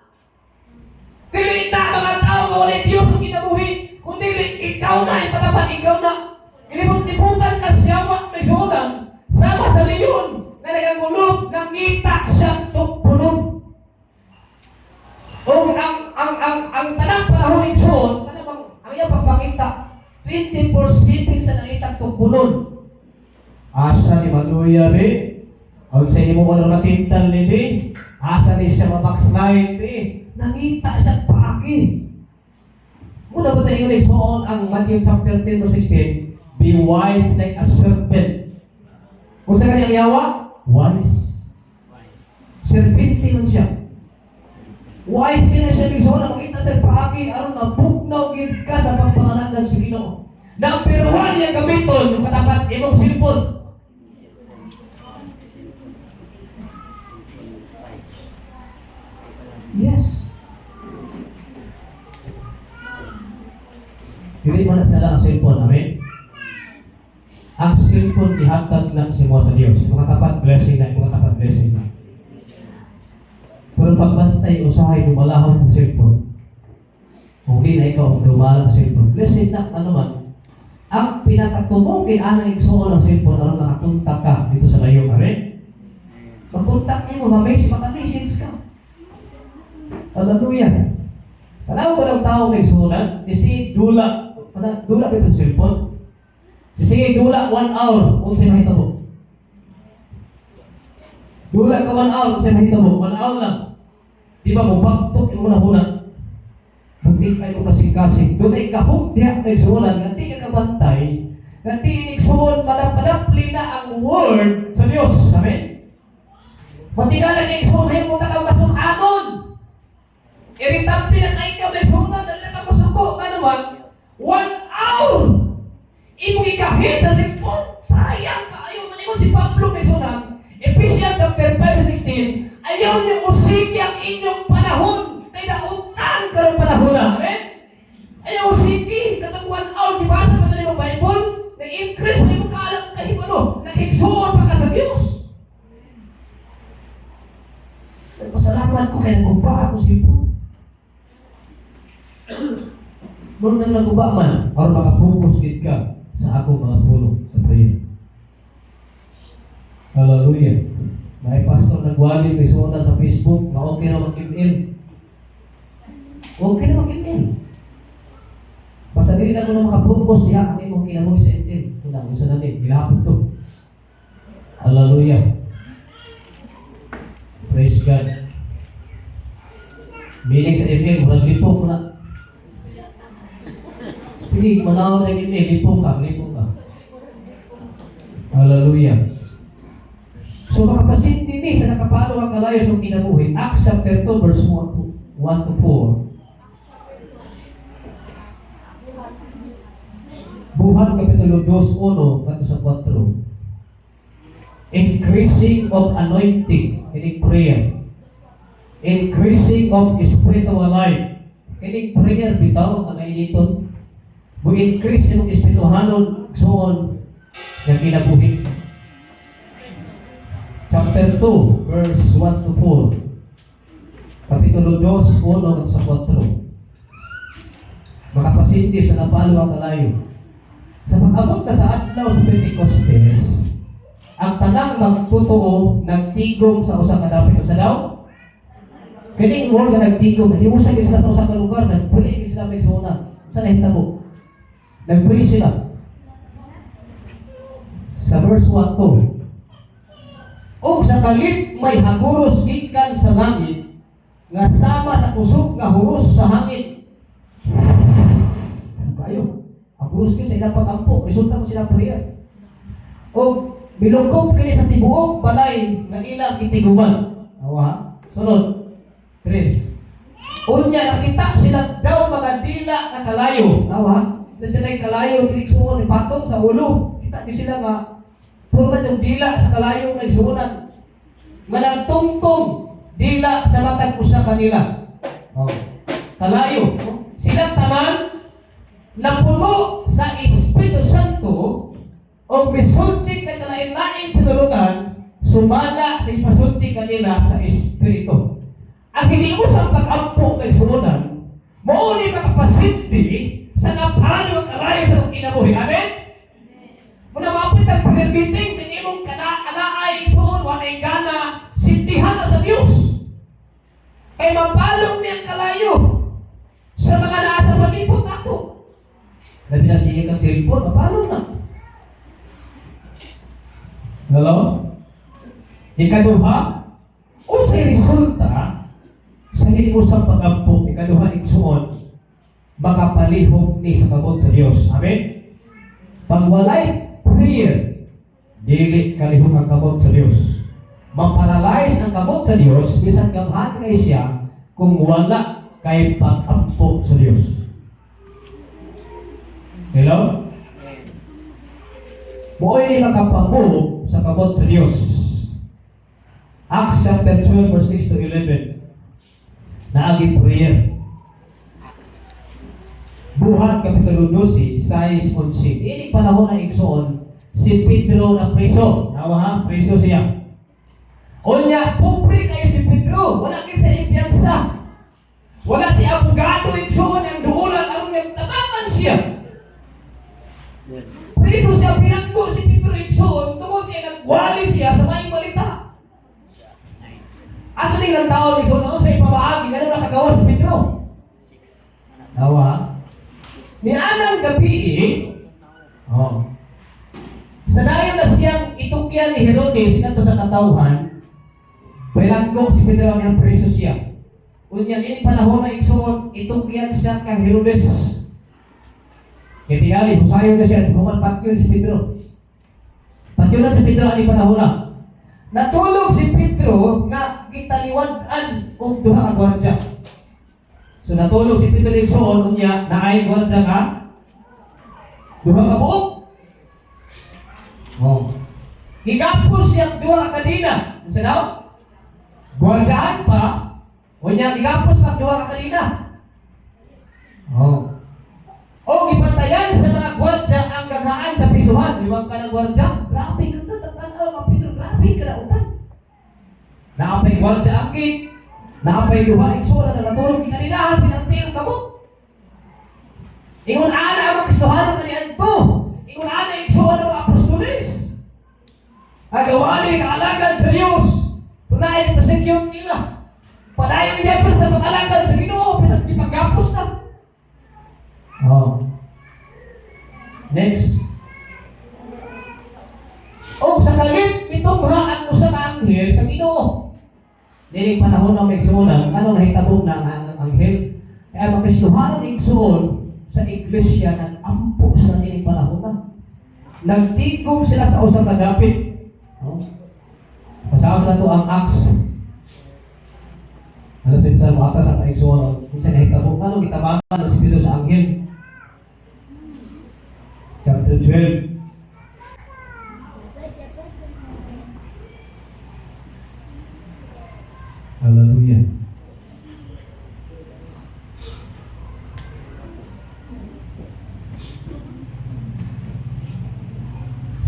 A: Dili na mga tao na walay Diyos ang kinabuhi. Kung dili, ikaw na, ipatapan ikaw na. Ilibot-libutan ka siyawa, may suonan. Sama sa liyon. Na nagagulog, nangita siyang tugpunon. O ang tanang panahon ng Son, ang iyang pagpakita, 24/7 sa nangitang tugpunon. Asa ni Maluya be, o sa inyo mo na natintal ni be, asa ni siya mabackslide be, nangita siya pagi. Muna ba tayo ng Son, ang Matthew chapter 10 verse 16, be wise like a serpent. Kung sa kanyang yawa, wise. Serpente man siya. Wise ka na siya biso na makita sa paagi aron mabugnaw gid ka sa pagpangalangan sa Ginoo. Number 1 yung gamiton yung katapat imong silpon. Yes. Dili man sa lang silpon, amen. Ang cellphone ihatag lang si mo sa Dios. Mga tapat blessing na, mga tapat blessing na. Pero pagbantay usahay lumalahon sa cellphone, hindi na ikaw ang lumalang sa cellphone. Blessing na, ano man, ang pinakatumugin anang igsuon ng cellphone, ano nakatunta ka dito sa layo, amen? Pag-contact niyo mo, mamay si maka-message ka. Hallelujah. Tanaw ko ng tao may sunan, kasi dula ka itong cellphone. Sige, dula 1 hour kung sa'yo mahitabo. Dula ka 1 hour kung sa'yo mahitabo. 1 hour lang. Di ba mo, baktok yung muna-muna. Buti kayo kasing-kasing. Doon ay kahong diyak may sunan. Ganti ka kabantay. Ganti iniksuon, madapli na ang word sa Diyos. Amen? Matigala niya iksuon, may punta ka masunanon. Irritable na kayo ka may sunan. Dali na ka masuko. Ka naman, 1 hour. Imong ikahit sa sipon, sayang ka. Ayaw man imo si Pablo may sunan. Ephesians chapter 5:16, ayaw niyo usigi ang inyong panahon. Kaya nauntan ka ng panahon na. Amen? Ayaw usigi. Katang 1 hour, di basa pa ito ng Bible, nag-increase na yung kaalam kahit ano, nag-higsuon pa ka sa Diyos. Pasalamat ko kaya nagkuba ako sipon. Muna nang nagkuba man, or makapokus ka sa akong mga pulong sa prayer. Hallelujah. May pastor nagwali, may suonan sa Facebook, na okay na mag-email. Okay na mag-email. Basta dili na ko na makapokus, diha kami mong kinamoy sa email. Kung gusto natin, ilahapon to. Hallelujah. Praise God. Meaning sa email, murag lipo ko na. Sige, manaw na email, lipo ka. Hallelujah. So makapasindi ni sa nakapalo ang kalayo sa kinabuhi. Acts chapter 2 verse 1 to 4. Buhat kapitulo 2:1 kato sa 4. Increasing of anointing, kining prayer. Increasing of spiritual life. Kining prayer bitaw ang nainiton. Bu-increase yung espirituhanon soon na kinabuhi. Chapter 2, verse 1 to 4. Kapitulo 2:1 sa 4. Makapasindi sa napalo ang kalayo. Sa pag-abot ka sa adlaw sa Pentecostes, ang tanang magtotoo nagtigom sa usa ka dapit sa daw. Kini mo nga nagtigom, himusay sila sa usa ka lugar, nagpuli sila may zona. Sa nahitabo. Nag-pray sila. Sa verse 1 to. O sa kalit may haguros gikan sa langit, nga sama sa kusog nga huros sa hangin. Kayo, haguros kayo sa ilang pag-ampo, resulta ko sila prayer. O bilungkop kayo sa tibuok balay nga ilang itiguman. Awa, sunod. 3. Unya nakita sila daw mga dila na kalayo. Awa, na sila kalayo tiniksuon ni patong sa ulo. Kita di sila nga puro yung dila sa kalayo na igsuonan. Managtungtong dila sa matag usa kanila. Oh. Kalayo. Sila tanan napuno sa Espiritu Santo o misultik na kalain-laing pinulungan sumala sa ipasultik kanila sa Espiritu. Ang hindi usang pag-ampo kay sumunod, mauni makapasindi sa napano ang kalayo sa kinabuhi. Amen? Muna mapit ang pag-meeting, hindi mong alaay, suon, wanay gana, sindihan na sa Diyos. Kaya mapalong niyang kalayo sa mga nasa palibot nato. Labi na siya kang cellphone, mapalong na. Hello? Ikaduha, o sa resulta, sa hindi usang pag-ampo, ikaduha igsuon, makapalihog ni sa kabot sa Diyos. Amen? Pag walay prayer, dili kalihog ang kabot sa Diyos. Maparalyze ang kabot sa Diyos, bisan gamhan kay siya, kung wala kay pag-ampo sa Diyos. Hello? Buoy makapamuo sa kabot sa Diyos. Acts chapter 12 verse 6 to 11. Naagi prayer. Buhat kapitulo 12, 6-11. Ini panahon na igsoon si Pedro na preso. Nawa ha, preso siya. Unya, pobre kayo si Pedro. Wala kayo sa impiyansa. Wala si abogado igsoon ang duulan aron nagtabangan siya. Preso siya, pinagbo si Pedro igsoon tungod kay nagwali siya sa may balita. Ato ning ng tao igsoon ano sa ipamahagi ngano nakagawas si Pedro. Nawa. Ni anang gabi oh. Sanayon na siyang itukyan ni Herodes nato sa katawhan. Bilanggo si Pedro ang preso siya. Unya din panahon na igsoon itukyan siya kang Herodes. Ketingali husayon na siya human patyon si Pedro. Patyon na si Pedro ani panahon na. Natulog si Pedro nga gitaliwad-an og duha ka gwardiya. So natulog si Pedro igsoon unya naay gwardiya nga duha ka buok. Oh. Gigapos siya duha ka kadina. Unsa daw? Gwardyaan pa. Unya gigapos pa duha ka kadina. Oh. O gipantayan sa mga gwardiya ang gagaan sa prisuhan. Limang ka ng gwardiya. Grabe ka na tatanaw mga Pedro. Grabe ka na utan. Naapay gwardiya ang gate. Naapay duha igsoon na natulog ni kanina. Pinantiyo ka mo. Ingon ana ang Kristohano kanian to. Ingon ana igsoon ang apostoles. Agawali kaalagad sa Diyos. Tunay ang persecute nila. Padayon niya pa sa pag-alagad sa Ginoo bisan ipagapos na. Oh. Next. O sa kalit pitumraan mo sa anghel sa Ginoo. Dili panahon na may sunan, ano nahitabog na ang anghel. Kaya makisuhan ng igsoon sa iglesia ng ampo sa dili panahon na. Nagtigom sila sa usa ka dapit. Oh. Pasaos na to ang Acts. Ano din sa atas at igsoon kung sa nahitabog ano gitabangan si Pedro sa anghel. Chapter 12. Hallelujah.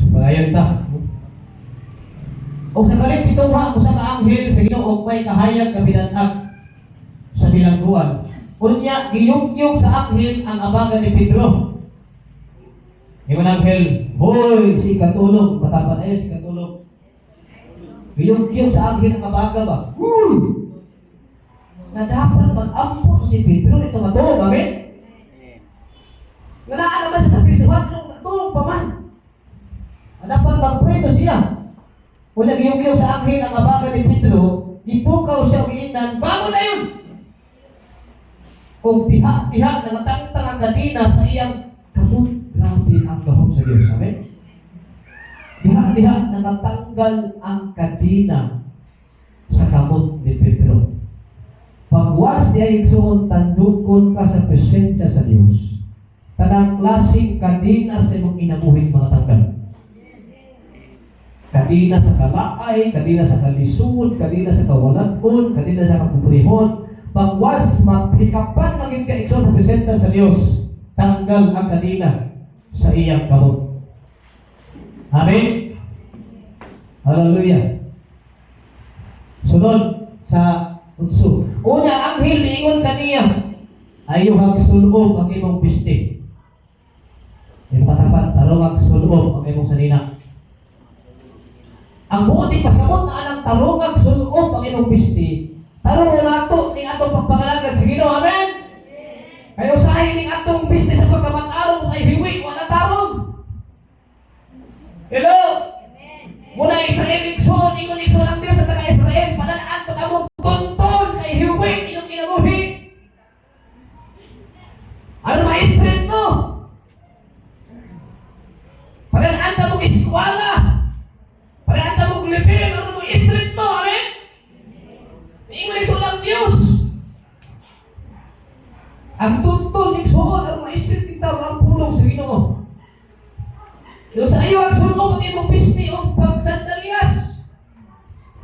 A: Subayan ta. O sa kalit pituha ko sa anghel sa Ginoo may kahayag kabilang-ag sa bilangguan. Unya giyog-yog sa anghel ang abaga ni Pedro. Yung anghel, hoy, si katulog, matapan ayo si katulog. Giyog-yog sa anghel ang abaga ba? Na dapat mag-ampon si Pedro ito katulog, amen? Nga naa naman sa prisuhan, itong katulog pa man. Na dapat mag-preto siya. Kung nag-giyog-yog sa anghel ang abaga ni Pedro, ipukaw siya umiinan, bago na yun! Kung tiha-tiha, nangatang-tang ang kadina sa iyang kamot. Grabe ang gahom sa Diyos. Amen? Diha-diha na natanggal ang kadina sa kamot ni Pedro. Pagwas di ay igsoon, tandukon ka sa presensya sa Diyos. Tanang klaseng kadina sa imong inabuhin mga tanggal. Kadina sa kalaay, kadina sa kalisod, kadina sa kawalan-on, kadina sa kapuprihon. Pagwas, mapikapan maging kaigsoon sa presensya sa Diyos. Tanggal ang kadina sa iyang kamot. Amen? Hallelujah. Sunod sa utso. Una, anghel niingon kaniya, ayo hagsulob ang imong piste. Yung patapat, tarong hagsulob ang imong sanina. Ang buti pasamot na anang tarong hagsulob ang imong piste. Tarong mo nato, ning atong pagpangalagad sa Ginoo. Amen? Kayo usahin ning atong business sa pagkamat-arong sa hiwi, wala tarong. Hello? Muna Israel igsoon, ingon igsoon ang Diyos sa taga-Israel, padalaan to kamo buntol kay hiwi, inyong kinabuhi. Ano ma-straight mo? Padalaan ta mong eskwala. Padalaan ta mong level, ano mo straight mo, amen? Ingon igsoon ang Diyos. Ang tuntun, igsoon, ang ma-straight kita, ang pulong sa Ginoo. Yung sa iyo, ang sunod ang imong pisni o pagsandalias.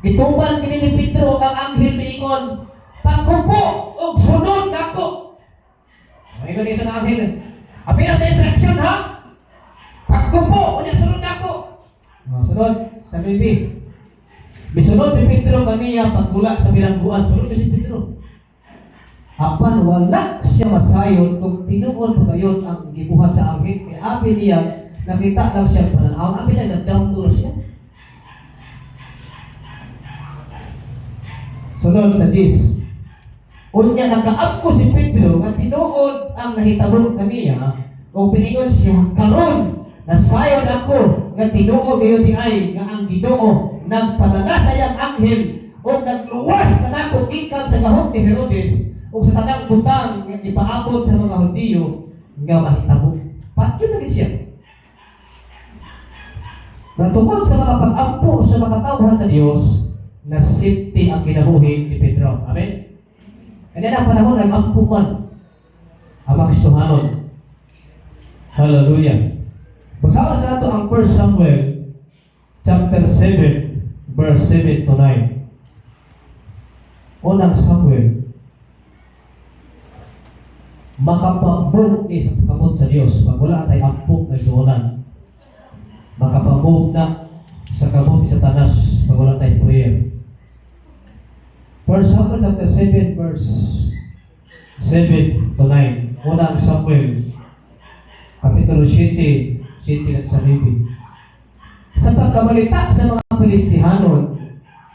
A: Gitumbal kini ni Pedro ang anghel miingon, pagkupo o sunod nako. May ganun sa anghel. Apil na sa instruction ha? Pagkupo o sunod nako. Sunod, sa Bibi. Bisunod si Pedro kaniya pagtula sa bilangguan. Sunod si Pedro. Apan wala siya masayon kung tinuod pa kayo ang gibuhat sa akin. Kaya abi niya, nakita lang siya pananaw. Abi niya, nagdamturo siya. Sunod sa 10. Unya nagaab ko si Pedro nga tinuod ang nahitabo kaniya kung piningon siya karon nasayon ako nga tinuod kayo di ay nga ang Ginoo nagpadala sa iyang anghel o nagluwas na nako ikan sa gahom ni Herodes o sa tanang butang nga ipaabot sa mga Hudiyo nga mahitabo. Bakit na siya? Natungkol sa mga pag-ampo sa mga tawhan sa Diyos na safety ang kinabuhi ni Pedro. Amen? Kanya na panahon nag-ampo man ang mga Kristohanon. Hallelujah. Basahan sa nato ang 1 Samuel chapter 7 verse 7 to 9. Unang Samuel, makapamove ni sa pagkamot sa Diyos pag wala tayo ampo na suunan. Makapamove na sa kamot sa tanas pag wala tayo prayer. 1 Samuel chapter 7 verse 7 to 9. Unang Samuel kapitulo 7 sa 9. Sa pagkabalita sa mga Pilistihanon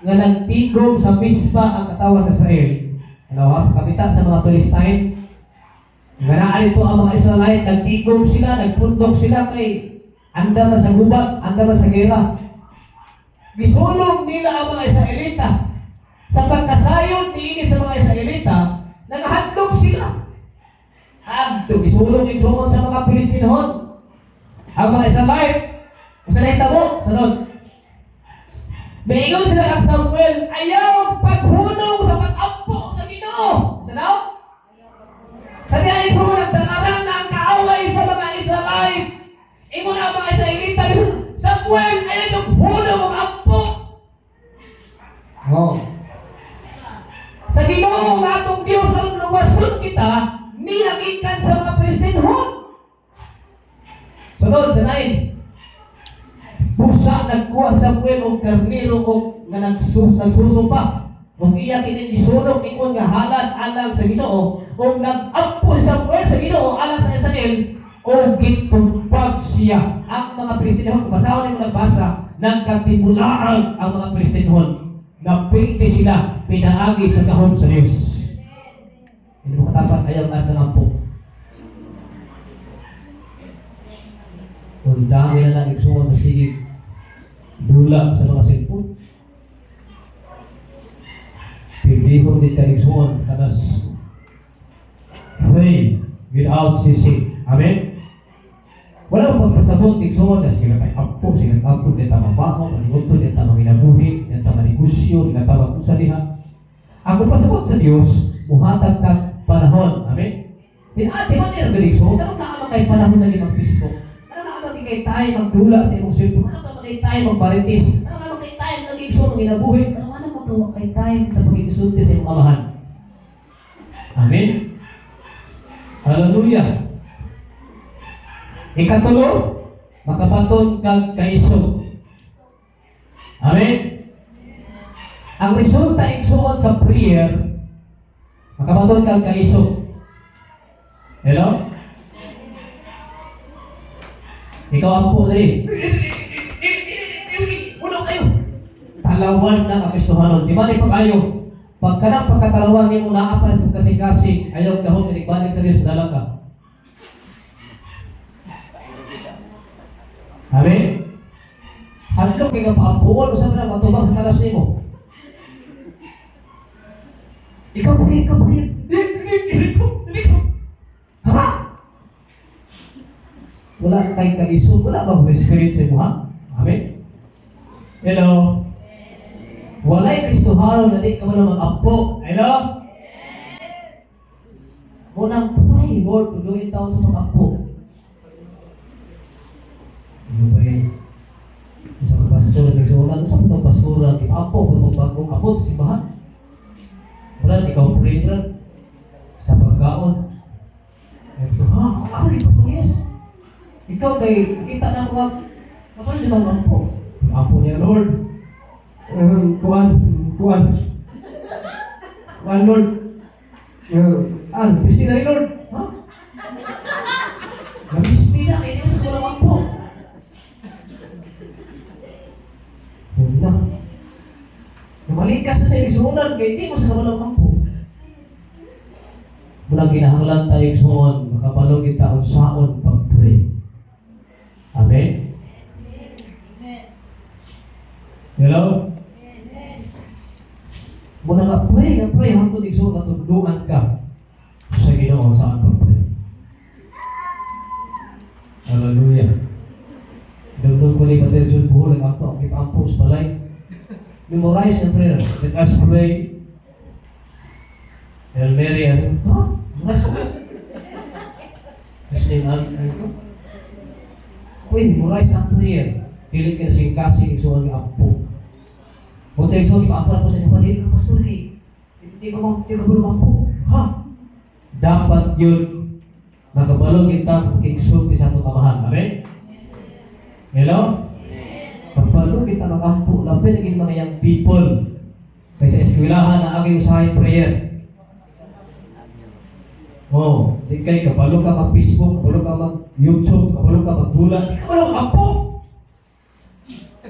A: nga nagtigom sa Mispa ang katawan sa Israel. Ano, kapita sa mga Palestine nga naalito ang mga Israelite, nagtigom sila, nagpundok sila kay andar na sa gubat, andar na sa gera. Gisulong nila ang mga Israelita. Sa pagkasayon niini sa mga Israelita, nagahadlok sila. Gisulong yung sumon sa mga Pilistinoon. Ang mga Israelite, Israelita mo, sunod. Maingon sila kang Samuel, ayaw paghunong sa pag-ampo sa Ginoo. Sunod? Kaya yung sumon nagtanarang na ang kaaway sa mga Israelite. Ingon ang mga Israelita, Samuel, ayaw yung hunong ang ampo. Oh. Sa Ginoo nga atong Diyos ang luwason kita, niyagikan sa mga Pilistinoon. Sunod sa 9. Busa nagkuha Samuel og karnero og nga nagsusumpa. Kung iya kini gisulong ingon nga halad alang sa Ginoo, og nag-ampo si Samuel sa Ginoo alang sa Israel o gitumpag siya. Ang mga Pilistinoon, kung basahon mo nagbasa, nagkatimulaan ang mga Pilistinoon. Napinti sila, pinaagi sa kahon sa Diyos. Hindi mo katapat ayaw na nangampo. Kung dami na lang iksungan na sige dula sa mga cellphone. Pibihon din ka iksungan kanas pray without ceasing. Amen? Wala mo pagpasabot iksungan na sige kay ampo, sige ampo, din tamang baho, manigoto, din tamang inabuhi, din tamang negosyo, din tamang kusaliha. Ako pasabot sa Diyos, muhatag kang panahon. Amen? Tinati man nila galikso, ganun na kay panahon na limang Kristo. Kay tayo magdula sa imong cellphone, ano naman kay tayo magbaritis, ano naman kay tayo nag-igso, mag-inabuhi, ano naman magawa kay tayo sa pag-isulti sa imong amahan. Amen? Hallelujah! Ikatulo, makapaton kag kaisog. Amen? Ang resulta igsuon sa prayer, makapaton kag kaisog. Hello? Ikaw ang po rin. Uno kayo. Talawan na kakistuhanon. Di ba pag ayaw? Pagka na pagkatalawan niyo na apa sa kasing-kasing, ayaw kahon, inikbalik sa Diyos, dalang ka. Amen? Hadlok kayo paapuan, usap na matubang sa talas niyo. Ikaw po yan. Ha? Wala kay kaiso, wala bang spirit sa imo, ha? Amen? Hello? Walay Kristohano na di ka mo na mag-ampo. Hello? Unang pray, Lord, tuloy taon sa mag-ampo. Ano ba yan? Sa pastor, nagsulat, sa putong pastora, ampo, putong bagong ampo, simbahan. Wala, ikaw pray, Brad. Sa pagkaon. Ako rin, Pastor, yes. Ikaw kay kita na mga kapal di ba po? Apo niya, Lord. Kuan, Lord. Bisti na rin, Lord. Ha? Nabisti na, kaya sa kulang apo. Yun na. Namalikas na sa igsuunan, kaya hindi mo sa kulang apo. Mula kinahanglan tayo igsuon, makapalo kita ang saon pag-pray. Amen? Hello? Muna nga pray, hangtod igsuon, katudluan ka sa Ginoo saan pag-pray. Hallelujah. Dugtong ko ni Pastor John Buhol, nag-ampo, kip-ampo sa balay. Memorize the prayer. Let us pray. Hail Mary, ha? Mas ko. Kasi nga, memorize ang prayer. Pilit ka sing kasing isuon ng ampo. Kung tayo isuon, ipa-ampo po sa isang pati, Pastor, hindi ka bulong ampo. Ha? Dapat yun nakabalong kita kiksul sa itong kamahan. Amen? Hello? Kapalo kita nakampo, lapit naging mga young people. Kaysa eskwelahan na agay usahay prayer. Oh, sikay kapalo ka mag-Facebook, kapalo ka mag-YouTube, kapalo ka mag-bulan, di ka malong kampo.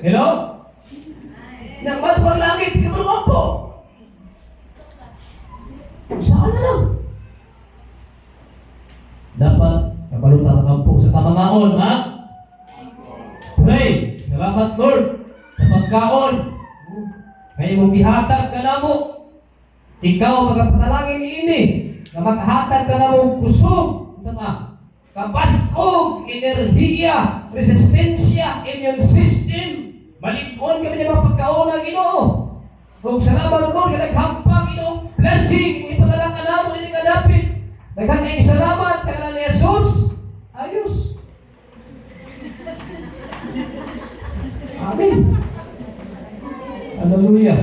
A: Hello? Nang bato ang langit, di ka malong kampo. Saan na lang? Dapat kapalo ka makampo sa tamangaon, ha? Pray! Salamat, Lord, sa pagkaon. Kaya mong gihatag ka na mo. Ikaw magpatalangin ini. Na maghatag ka na mo kusog. Sama. Kapaskog, enerhiya, resistensya, immune system. Malikon kami niya mapagkaon na Ginoo. Kung salamat, Lord, ka naghampang Ginoo. Blessing, kung ipadalang ka na mo, hindi ka dapit. Daghang kayong salamat sa ngalan ni Jesus. Ayos. Amen. Hallelujah.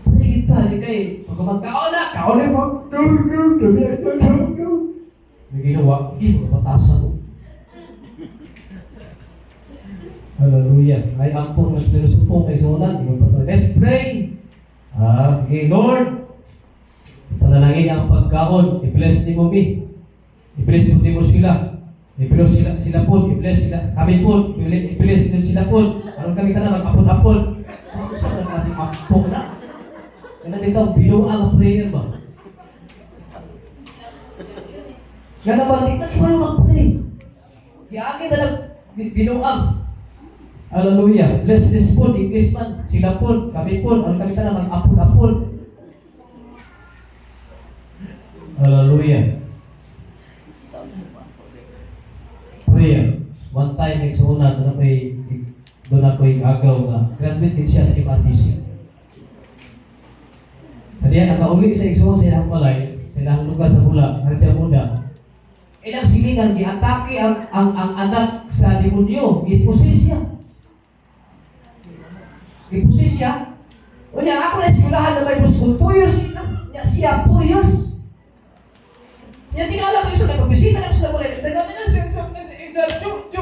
A: Pwede kita, hindi kayo. Pag magkaon na, kaon mo. May ginawa, hindi mo matasan mo. Hallelujah. Ay, ampong na sinusupong kay Sonan. Let's pray. Sige, Lord. Panalangin ang pagkaon. I-bless ni mo, mi. I-bless mo sila. I-bless sila po. I-bless sila. Kami po. I-bless sila po. Aron kami ka na mag-apon-apon. Ano sa na kasi ampong na? Kaya dito, binuang ang prayer ba? Kaya naman, hindi ka naman mag-pray. Iagin na lang binuang. Hallelujah. Bless this food, English man. Sila po, kami po. Aron kami ka na mag-apon-apon. Hallelujah. Prayer. One time, nagsuunan, doon ako'y agaw na graduate din siya sa MRTC. Sa diyan, nakauli sa igsuon sa ilang balay, sa ilang lugar sa mula, Harja Muda. Ilang silingan, giatake ang anak sa demonyo, ipusis siya. Ipusis siya. O niya, ako na eskwelahan na may gusto 2 years, siya 4 years. Yan, tingala ko iso, nagpabisita naman sila mula. Nagkami na sa exam,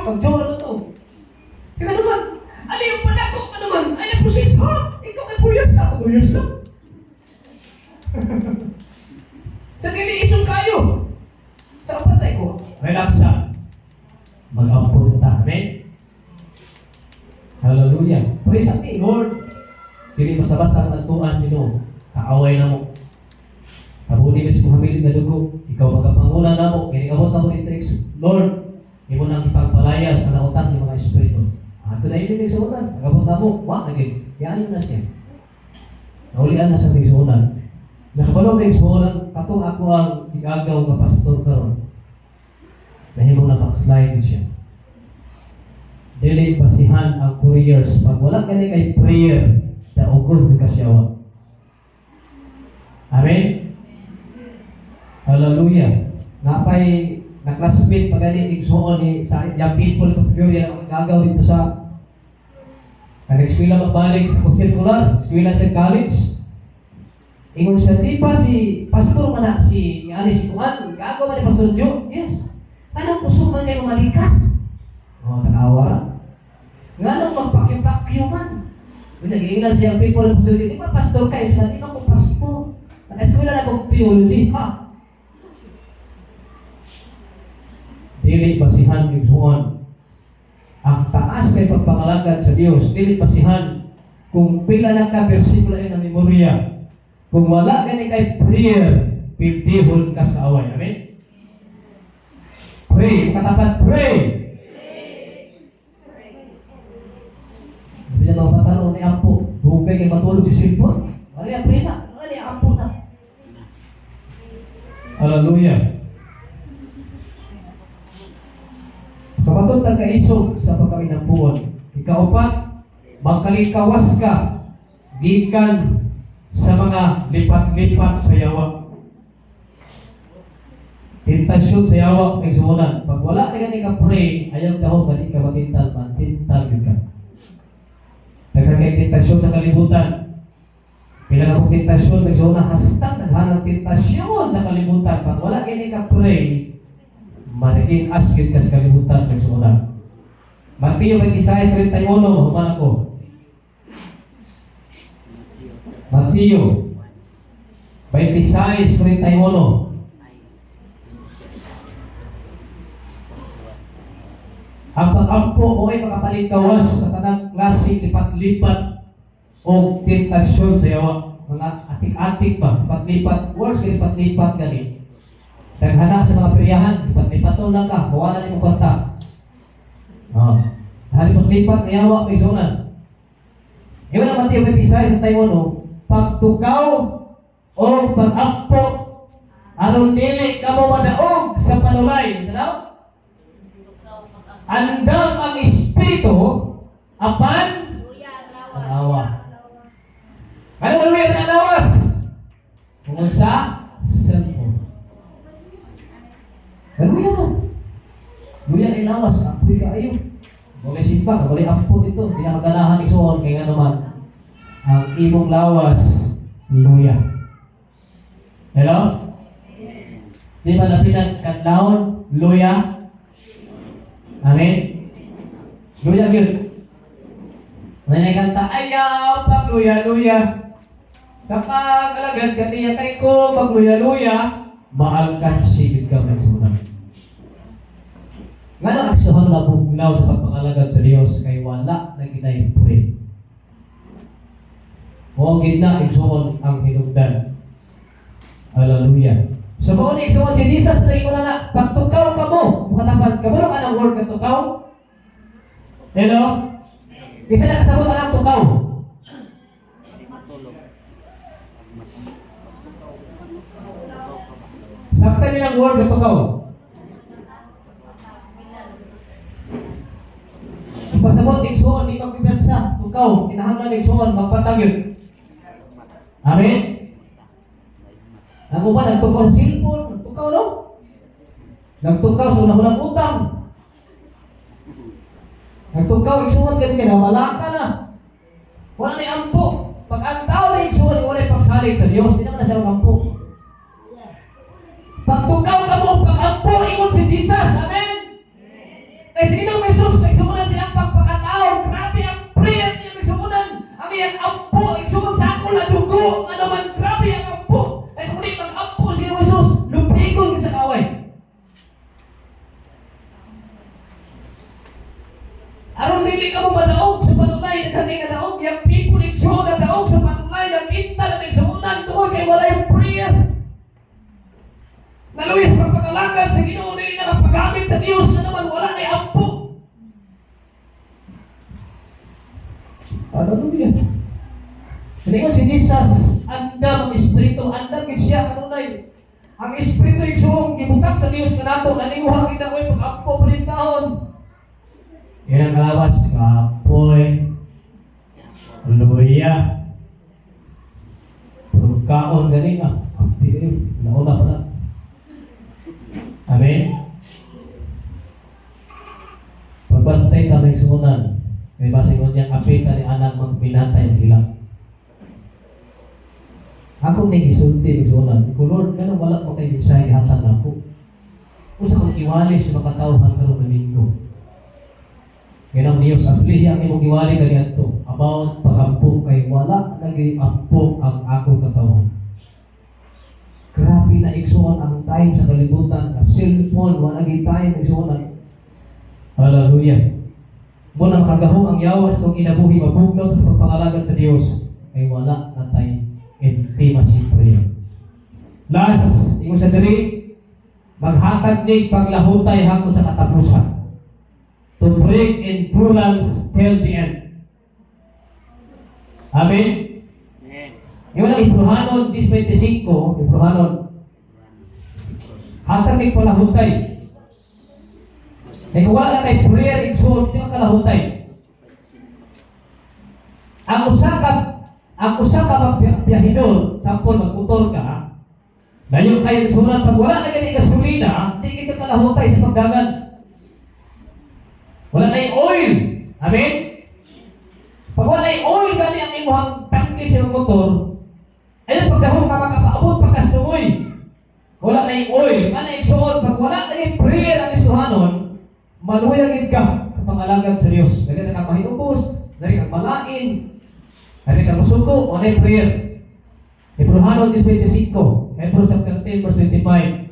A: pag-jowa na to. Tika naman, ano yung panako ka naman? Ay, nagprosis, ha? Ikaw kay 4 years, ako 2 years lang. Sa niliisong kayo. Sa kapatay ko, relax sa. Mag-ampun ta, amen? Hallelujah. Praise sa amin, Lord. Hindi basta-basta ang nagtuan, kaaway na mo. Kabuli mo sa mga hamilig na dugo, ikaw magkapanguna na mo, kinigabot na mo ni Trix, Lord, hindi mo nang ipagpalayas ang nautan ng mga espiritu. Ito na ibig sa unan, nagabot na mo, naging, kaya na siya. Naulian na sa tigsuunan. Nakabalong tigsuunan, katong ako ang igagaw ka pastor karon. Dahil mo nakaslide siya. Dili basihan ang prayers. Pag wala ka kay prayer, daugod ka siya. Amen? Hallelujah. Napay na-classmate pa gani igsuon ni sa young people ko siguro yan ang gagaw dito sa nag-eskwela magbalik sa circular, eskwela sa college. Ingon siya, di pa si pastor man si Tuan, gagaw man ni Pastor Joe. Yes. Anong kusog man kayo malikas? Tanawa. Nga magpakyo-pakyo man. Nag-iilan siyang people of the di ba pastor kayo? Sila, di ba ko pastor? Naka-eskwela na kong theology, ha? Dili basihan igsuon. Ang taas kay pagpangalagad sa Dios, dili basihan kung pila lang ka bersikulo ay na memorya. Kung wala gani kay prayer, pildihon ka sa away. Amen? Pray, katapat pray. Bila mga patalo ni ampo, bugay kay matulog si silpon. Wala pray na, wala ampo na. Hallelujah. Kapatid ang kaisog sa pagkainampuan. Ikaupat, magkalikawas ka gikan sa mga lipat-lipat sa yawa. Tentasyon sa yawa may sumunan. Pag wala na gani ka pray, ayaw dahon gani ka matintal man, tintal ka. Nagkakay tentasyon sa kalibutan. Pila na kong tentasyon, may sumunan, hastang naghanang tentasyon sa kalibutan. Pag wala gani ka pray, marikin askin ka sa kalibutan ng sumunan. Mateo 26:31, human ako. Mateo 26:31. Ang pag-ampo o ay makapalikawas sa tanang klase lipat-lipat o tentasyon sa yawa. Mga atik-atik ba? Lipat-lipat, words kay lipat-lipat ganit. Naghana sa mga peryahan, lipat-lipat lang ka, wala na yung kwarta. Lipat-lipat, nayawa, may zonan. Iwan ang Mateo 26:31, pagtukaw o pag-akpo, aron dili ka mo madaog sa panulay. Ano? Andam ang Espiritu, apan lawas. Ano ang luya ng lawas? Kung sa cellphone. Luya mo. Luya ay lawas. Apoy ka ayo. Boleh simpak, boleh ampun itu. Tidak maganahan isuon. Kaya nga naman, ang imong lawas, luya. Hello? Di ba napinan kadlawon, luya? Amen? Luya yun. Nanay kanta, ayaw, pag luya-luya. Sa pag-alagad kaniya tayo ko, pag luya-luya, maalkan sigit ka may sunod. Nga na aksahan na bugnaw sa pagpangalagad sa Diyos kay wala na ginay-pray. O gitna, iksuon ang hinugdan. Hallelujah. So mo ni iksuon si Jesus na ikaw na pagtukaw ka mo. Mukatapat ka mo ka ng word na tukaw. Hello? Isa na kasabot ang tukaw. Sakta nilang word na tukaw. Pasabot iksuon, di magbibansa, tukaw, kinahanglan iksuon, magpatagyon. Amen? Ako ba, nagtukaw silpon, nagtukaw no? Nagtukaw, so nahulang utang. Nagtukaw, iksuon, ganyan, wala ka na. Wala na ampo. Pag ang tao na iksuon, wala yung pagsalig sa Diyos, hindi naman na siya ampo. Pag tukaw ka mo, pag ampo, ingon si Jesus, amen? Kasi sino may sus, nagsumunan silang pagpakatao. Grabe ang prayer niya, nagsumunan. Ang iyang ampo, nagsumunan sa ako na dugo. Ano man, grabe ang ampo. Ay sumunit ang ampo siya may sus, lupigon sa kaway. Aron dili ka mo madaog sa panulay na kanay na daog. Yung people nagsumunan na daog sa panulay na tinta na nagsumunan. Tungkol kay wala yung prayer. Naluwi sa pagpakalagan sa Ginoo nila na magpagamit sa Diyos na naman wala na ampo. Hallelujah. Ngayon si Jesus, andam ang Espiritu, andam din siya kanunay. Ang Espiritu igsuong gibutang sa Diyos na nato, naninguha kita ko'y pag-ampo pa rin taon. Yan ang kalawas, kapoy, luya, pagkaon galing nauna pa na. Amen? Pagbantay ka may suunan. May basingon niyang api ka ni anak magpinatay sila. Ako may gisulti ni suunan. Kung Lord, gano'n wala ko kayo sa ihatan ako. Kung sa kong iwalis sa makatawhan ka ng domingo. Ganang Diyos, afli ang imong giwali kaniadto about pag-ampo kay wala nag-ampo ang akong katawan. Grabe na igsuon ang time sa kalibutan, na cellphone, wala naging time igsuonan. Hallelujah. Muna makagahong ang yawas kung inabuhi mabugnot sa pagpangalagad sa Diyos ay wala na tayo intimacy prayer. Last, ingon sa diri, maghatag ni paglahutay hangtod sa katapusan. To bring endurance till the end. Amen?
B: Amen.
A: Yung lang Ibruhanon 10:25, Ibruhanon, hatag ni palahutay. Kung wala kay prayer, igsuon yung kalahutay. Ang usa ka magbiyahidor, sampol magmotor ka, dayon kayo igsuon pag wala na gani gasolina, hindi kita kalahutay sa pagdagan. Wala na yung oil. Amen? Pag wala na yung oil, gani ang imuhang tangke sa motor, ayun pagdahong ka makapaabot pagkastumoy. Wala na yung oil. Ano yung igsuon? Pag wala na yung prayer ang isuhanon, maluyagin ka sa pangalagad sa Diyos. Dali na kang mahinubos, dali kang malain, dali kang masuko, wala yung prayer. Ibruhanon 10:25, Hebrews chapter 10, verse 25.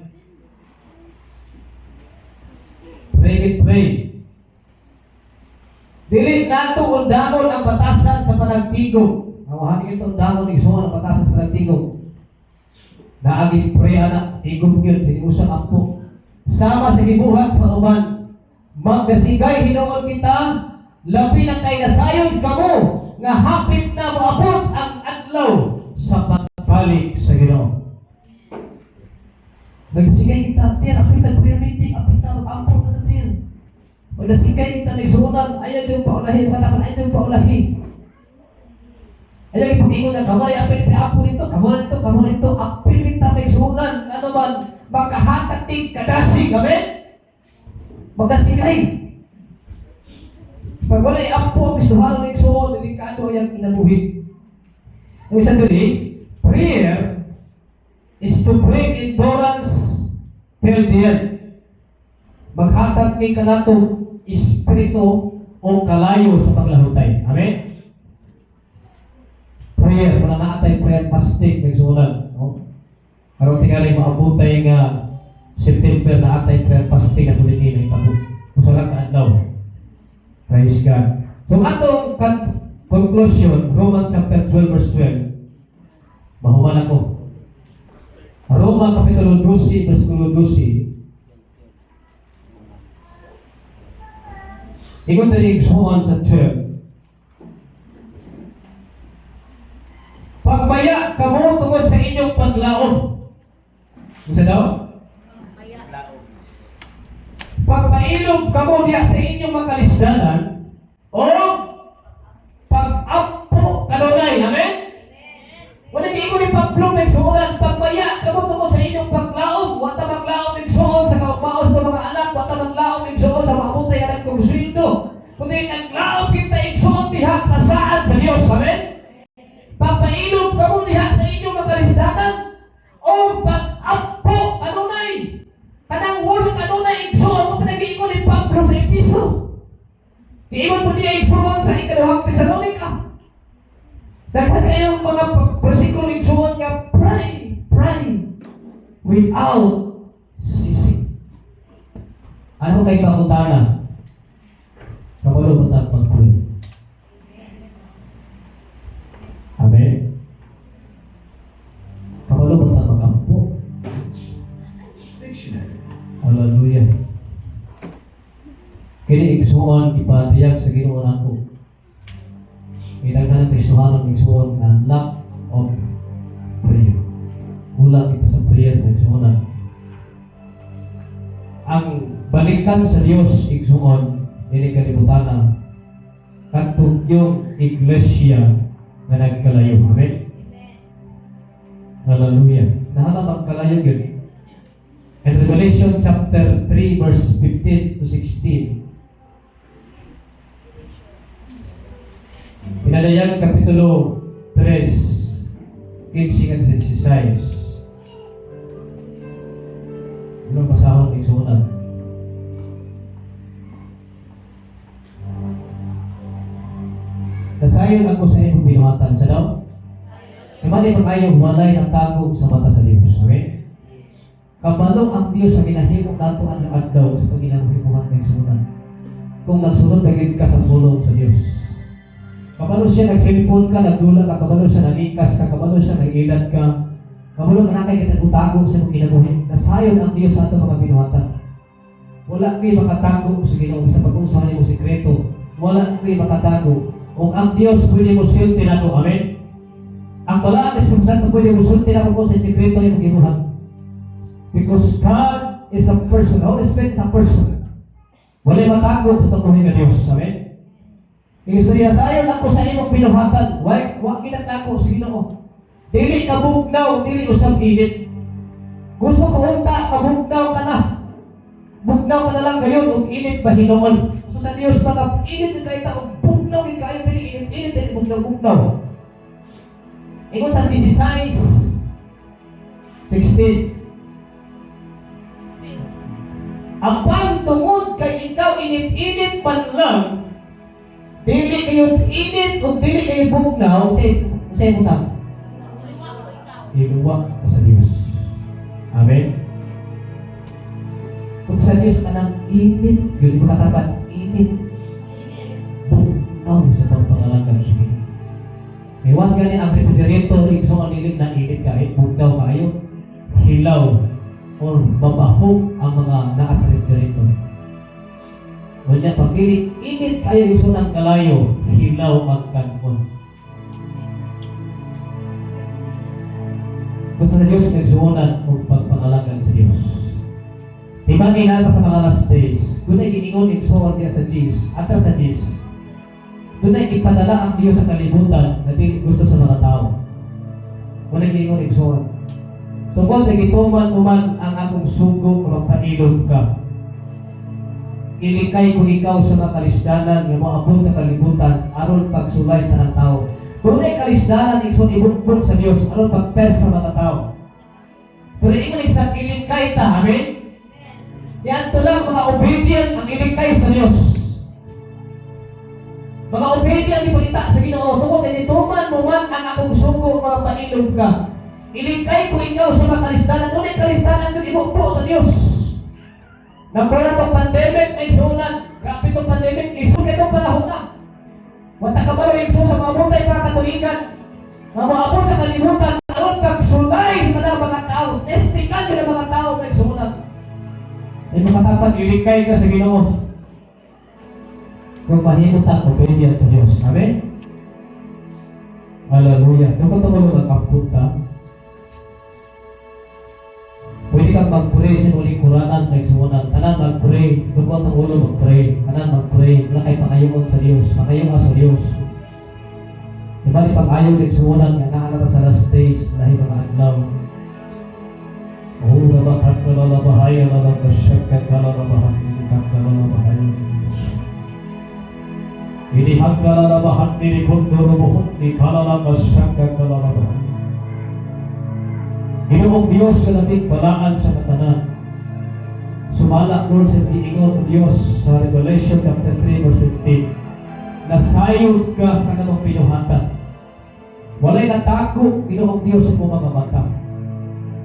A: Pray. Dili nato undangon ang batasan sa panagtigom. Nawahan ito undangon igsuon ang batasan sa panagtigom. Naaging pray anak, tigom gyud dili usang ampo. Sama sa gibuhat sa uban. Magdasigay hinuon kita, labi na kay nasayon kamo nga hapit na moabot ang adlaw sa pagbalik sa Ginoo. Nagdasigay kita, tiyan, apit ang prayer meeting, apit na mag-ampo ka sa tiyan. Magdasigay kita, nagsuunan, ayaw yung paulahi, katakan ayaw yung paulahi. Ayaw yung pag-ingon na, kamay, apit na apo nito, kamo nito, apit kita, nagsuunan, ano man, makahatatid, kadasig, amen? Magdasigay. Pag wala i-ampo ang isuhan ng igsuon, delikado yung inabuhin. Yung isa duli, prayer is to bring endurance till the end. Maghatag ni kanato espiritu o kalayo sa paglahutay. Amen? Prayer, wala na atay prayer fasting, nagsuunan. No? Karoon tingali maabutay nga September na atay prayer fasting at ulit ng tapo. Musalag ka daw. Praise God. So atong conclusion, Romans chapter 12 verse 12. Mahuman ako. Roma kapitulo 12 verse 12. Ingon tayo igsuon sa 12. Pagbaya kamo tungod sa inyong paglaom. Unsa daw? Pagpailog kamo diya sa inyong mga kalisdanan o pag-ampo kanunay. Amen? Wala di ko ni Pablo nagsuunan, pagbaya kamo tungod sa inyong paglaom. Wata maglaom nagsuon sa kaugmaos ng mga anak, wata maglaom nagsuon sa mga butay anak kong sweldo. Kundi naglaom kita igsuon diha sa saad sa Dios. Amen? Pagpailog kamo diha sa inyong mga kalisdanan o pag-ampo kanunay. Kanang word kanunay igsuon mo pinag-iingon ni Pablo sa Episo. Iingon po niya igsuon sa ikalawang Tesalonica. Dapat kayong mga versikulo igsuon nga pray without ceasing. Ano kay pangutana? Kabalo ba tayo mag-pray? Amen? Kabalo ba tayo mag-ampo? Hallelujah. Kini igsuon ipadiyag sa Ginoo nako. Kinahanglan igsuon ang igsuon nga lack of prayer. Kulang kita sa prayer na igsuonan. Ang balikan sa Dios igsuon dili kalibutan kadtong yung iglesia nga nagkalayo. Amen. Hallelujah. Nahala magkalayo gyud. In Revelation chapter 3 verse 15 to 16. Pinadayag kapitulo 3 15 at 16. Ano pasahon ng sunan? Nasayon ako sa imong binuhatan sa daw. Kamali pa kayo walay ng tago sa mata sa Dios. Amen. Kabalo ang Dios sa ginahimo nato ang adlaw sa paginahimuhan ng sunod. Kung nagsunod naging ka sa tulong sa Dios. Kabalo siya nagsilpon ka, nagdula ka, kabalo siya nanikas ka, kabalo siya nag-ilad ka, kabalo ka na kayo kitagutago sa imong kinabuhi. Nasayon ang Dios sa ato mga binuhatan. Wala kayo makatago sa Ginoo sa pag-usahan mo sikreto. Wala kayo makatago. Kung ang Dios pwede mo silti na ko. Amen. Ang Balaan Espiritu Santo pwede mo silti na ko sa sikreto ng ginuhan. Because God is a person. Holy Spirit is a person. Wala matago sa tungkulin ng Diyos. Amen. Istorya sayon ako sa imong binuhatan. Wa kinatako sa Ginoo. Dili ka bugnaw, dili usab init. Gusto ko unta, kabugnaw ka na. Bugnaw ka na lang gayon ug init ba Hinoon. So sa Dios pag init kay ta ug bugnaw kay kayo dili init dili bugnaw. Ingon sa 16 Apang tungod kay ikaw init-init man lang, dili kayo init o dili kayo bugnaw, say mo ta. Iluwa ka sa Dios. Amen. Kung sa Dios ka ng init, yun mo katapat, init. Bugnaw sa pagpangalagan sa Ginoo. Iwas gani ang refrigerator, ikso ang nilig na init kahit bugnaw kayo, hilaw or babahog ang mga nasa refrigerator. Wanya pag init kayo ikso ng kalayo, hilaw ang kanon. Kung sa Diyos nagsuunan o pagpangalagan sa Diyos. Timangin natin sa mga last days, doon ay giningon iksuon niya sa Diyos, atas sa Diyos. Doon ay ipadala ang Diyos sa kalibutan na di gusto sa mga tao. Wala giningon iksuon. Tungkol na gituman-uman ang akong sugo o magpailog ka. Ilikay ko ikaw sa mga kalisdanan nga moabot sa kalibutan aron pagsulay sa ng tao. Kung ay kalisdanan ikson ibukbuk sa Dios aron pagpes sa mga tao. Pero ingon sa ilikay ta, amen? Yan to lang mga obedient ang ilikay sa Dios. Mga obedient di palita sa Ginoo. Tungkol kay gituman mo man ang akong sugo mga panilog ka. Ilikay ko ikaw sa mga kalisdanan. Kung ay kalisdanan ko ibukbuk sa Dios. Nagpura itong pandemic ay sunan. Grabe itong pandemic, isunan itong panahon na. Wata ka ba rin sa mga butay para katuligan? Na maabot sa kalimutan, aron pagsulay sa mga tao. Testigan nila mga tao na isunan. Ay makatapat, ilikay ka sa Ginoo. Kung mahimutan, obedient sa Diyos. Amen? Hallelujah. Kung katulog nagkapunta, pwede kang mag-pray sa uling Quranan na isunan. Kanan mag-pray. Tungkol ng ulo mag-pray. Kanan mag-pray. Wala kayo pangayungon sa Diyos. Pangayungan sa Diyos. Diba di pang-ayaw ng isunan nga nakalata sa last days dahil mga aglaw. Oh, nabakat ka lalabahaya, nabagkasyakat ka lalabahaya, nabagkat ka lalabahaya. Inihag ka lalabahat, nilikundurumuhot, ni kalalabasyakat ka lalabahaya. Ginoong Diyos sa nating balaan sa katanan. Sumala Lord sa tiingon ng Diyos sa Revelation chapter 3 verse 15. Nasayod ka sa kanang pinuhatan. Walay natako Ginoong Diyos sa mga mata.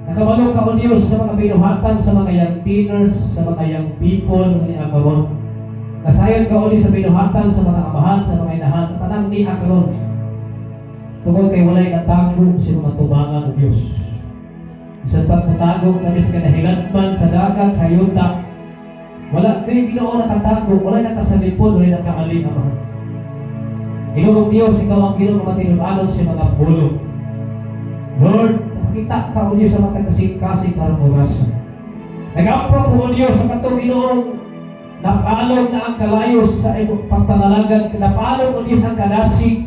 A: Nakabalo ka o Diyos sa mga pinuhatan, sa mga young teenagers, sa mga young people ni Akaron. Nasayod ka uli sa pinuhatan, sa mga amahan, sa mga inahan, sa tanang ni Akaron. Tungkol kay walay natako sa mga tubangan ng Diyos. Isang pagtatagog kami sa kanahilatman, sa dagat, sa yuta. Wala kayo Ginoo nakatago, wala nakasalipon, wala nakaalin ang mga. Ginoong Diyos, ikaw ang Ginoo matinulalo sa mga bulog. Lord, nakita ka o Diyos sa mga kasing-kasing karang oras. Nag-apro ko o Diyos sa katong Ginoo, napalog na ang kalayos sa iyong pagpangalagan, napalog o Diyos ang kadasig,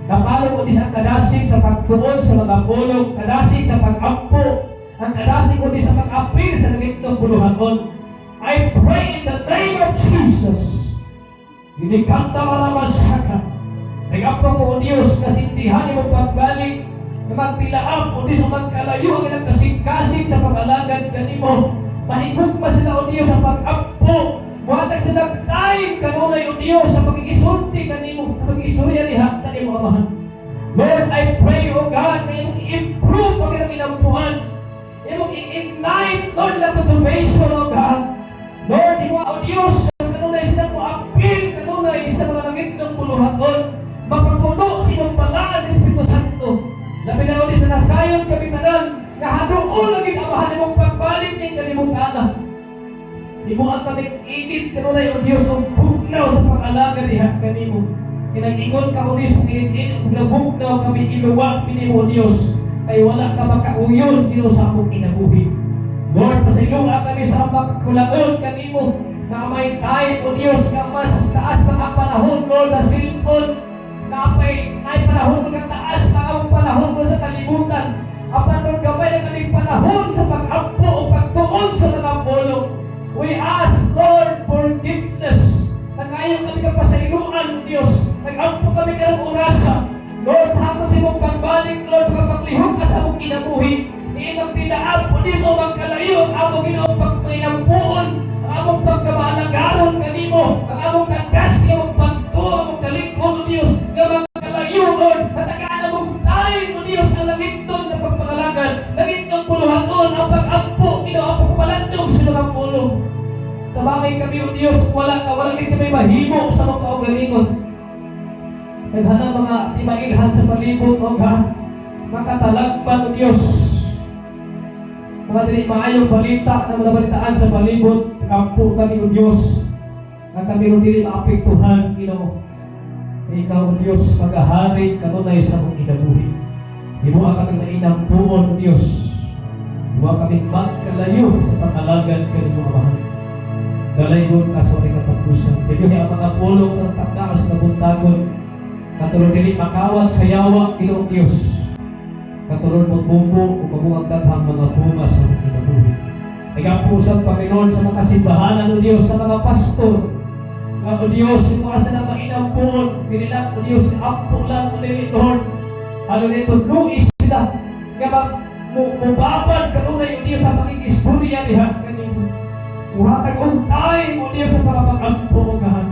A: napalog o Diyos ang kadasig sa pagtuon sa mga bulog, kadasig sa pag-ampo, ang kadasig o Diyos sa pag-apil sa nagitong buluhanon. I pray in the name of Jesus. Hindi kanta ka na masaka. Nag-apro ko o Diyos, kasintihan mo pagbalik, na magtilaap o Diyos magkalayo ang kasing-kasing sa pag-alagad kanimo. Mahigog pa sila o Diyos sa pag-ampo. Muhatag sila tayo time kanunay o Dios sa pag-isulti kanimo, sa pag-istorya diha kanimo Amahan. Lord, I pray, O God, na imong improve ang ilang inampuan. Imong i-ignite, Lord, na motivation, O God. Lord, imo o Dios, kanunay sila mo appeal, kanunay sa mga langit ng puluhaton. Mapapuno sa imong palaan ng Espiritu Santo. Labi na ulit na nasayon kami tanan, kahadoon lagi Amahan imong pagbalik ng kalimutan. Imo ang kamig-init kanunay o Dios ang bugnaw sa pag-alaga diha kanimo. Kinag-ingon ka ulis kung init-init kung nabugnaw kami iluwag pinimo o Dios ay wala ka makauyon dito sa among kinabuhi. Lord, pasilunga kami sa makakulagon kanimo na may time o Dios na mas taas pa ang panahon, Lord, sa cellphone na may panahon ng taas na ang panahon mo sa kalibutan. Apan Lord, gamay na kaming panahon sa pag-ampo o pagtuon sa mga bolong. We ask, Lord, forgiveness. Nangayon kami kapasailuan, Diyos. Nag-ampo kami ka ng orasa. Lord, sa ato sa imong pagbalik, Lord, pagpaglihok ka sa mong kinabuhi. Niinang tilaan po, Diyos, o magkalayo, ang among ginoong pagpainampuon, ang among pagkamalagaron kanimo, ang among kagas, ang among pagto, ang among kalingkod, Diyos, ang magkalayo, Lord, at ang among time, O Diyos, ang langit doon na pagpangalagan, langit ng puluhan doon, ang pag-ampo, ginoong ang pagpapalandong sa mga pulong. Tabangay kami, O Diyos, kung wala ka, wala kami mahimo sa mga kaugalingon. Naghanang mga imailhan sa palibot, O God, makatalagpan, O Diyos. Mga dili maayong balita na manabalitaan sa palibot, kampo kami, O Diyos, na kami rin dili maapektuhan, Ginoo. Ikaw, O Diyos, mag-ahari kanunay sa mong kinabuhi. Imo ang kaming nainampuon, O Diyos. Imo ang kaming magkalayo sa pag-alagan kanimo, Amahan. Dalaygon ka sa ating katapusan. Sa iyo ang mga pulong ng takdaas na buntagon, katulad dili makawat sa yawa, Ginoong Diyos. Katulad mo bubo o mabuang daghang mga bunga sa mga kinabuhi. Nag-apusap, Panginoon, sa mga simbahanan, O Diyos, sa mga pastor. O Diyos, imo asa na mainampuon, kinilang, O Diyos, ampo lang, O Lord. Ano nito, luis sila. Kaya mubabad kanunay, O Diyos, sa pag-istorya niya kanino. Uhatag on time, O Diyos, sa pagpag-ampo, O God.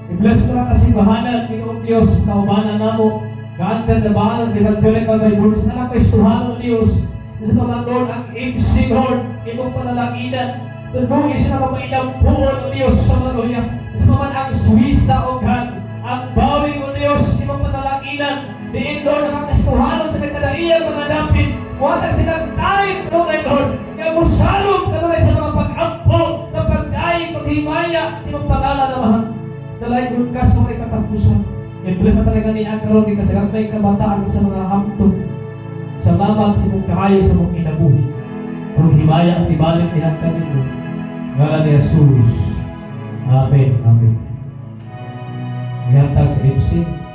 A: I-bless ko lang kasimbahanan, Ginoong Diyos, kaubanan namo. Kaantan na bahanan, Evangelical Bible, sa nakapwestuhan, O Diyos. Sa mga Lord, ang MC, Lord, imong panalaginan. Tutugi sila mapailampuan, O Diyos, sa mga Lord. Sa mga ang Suisa, O God, ang bawing, O Diyos, imong panalaginan. Diin, Lord, ang kastuhanon sa katalaiyang mga dapit. Uhatag silang time, Lord, kaya musalog kanunay sa mga pag-ampo, sa pag-ay, paghimaya, sa mga pangalan na mahal. Dalay good ka sa mga katapusan. I-bless na talaga ni Angelo, kita sa gagmay kabataan sa mga hamtod. Salamat sa mong kaayo sa mong kinabuhi. Ang himaya at ibalik ni Hanggang ito. Ngalan ni Jesus. Amen. Amen. Ihatag sa lipsing.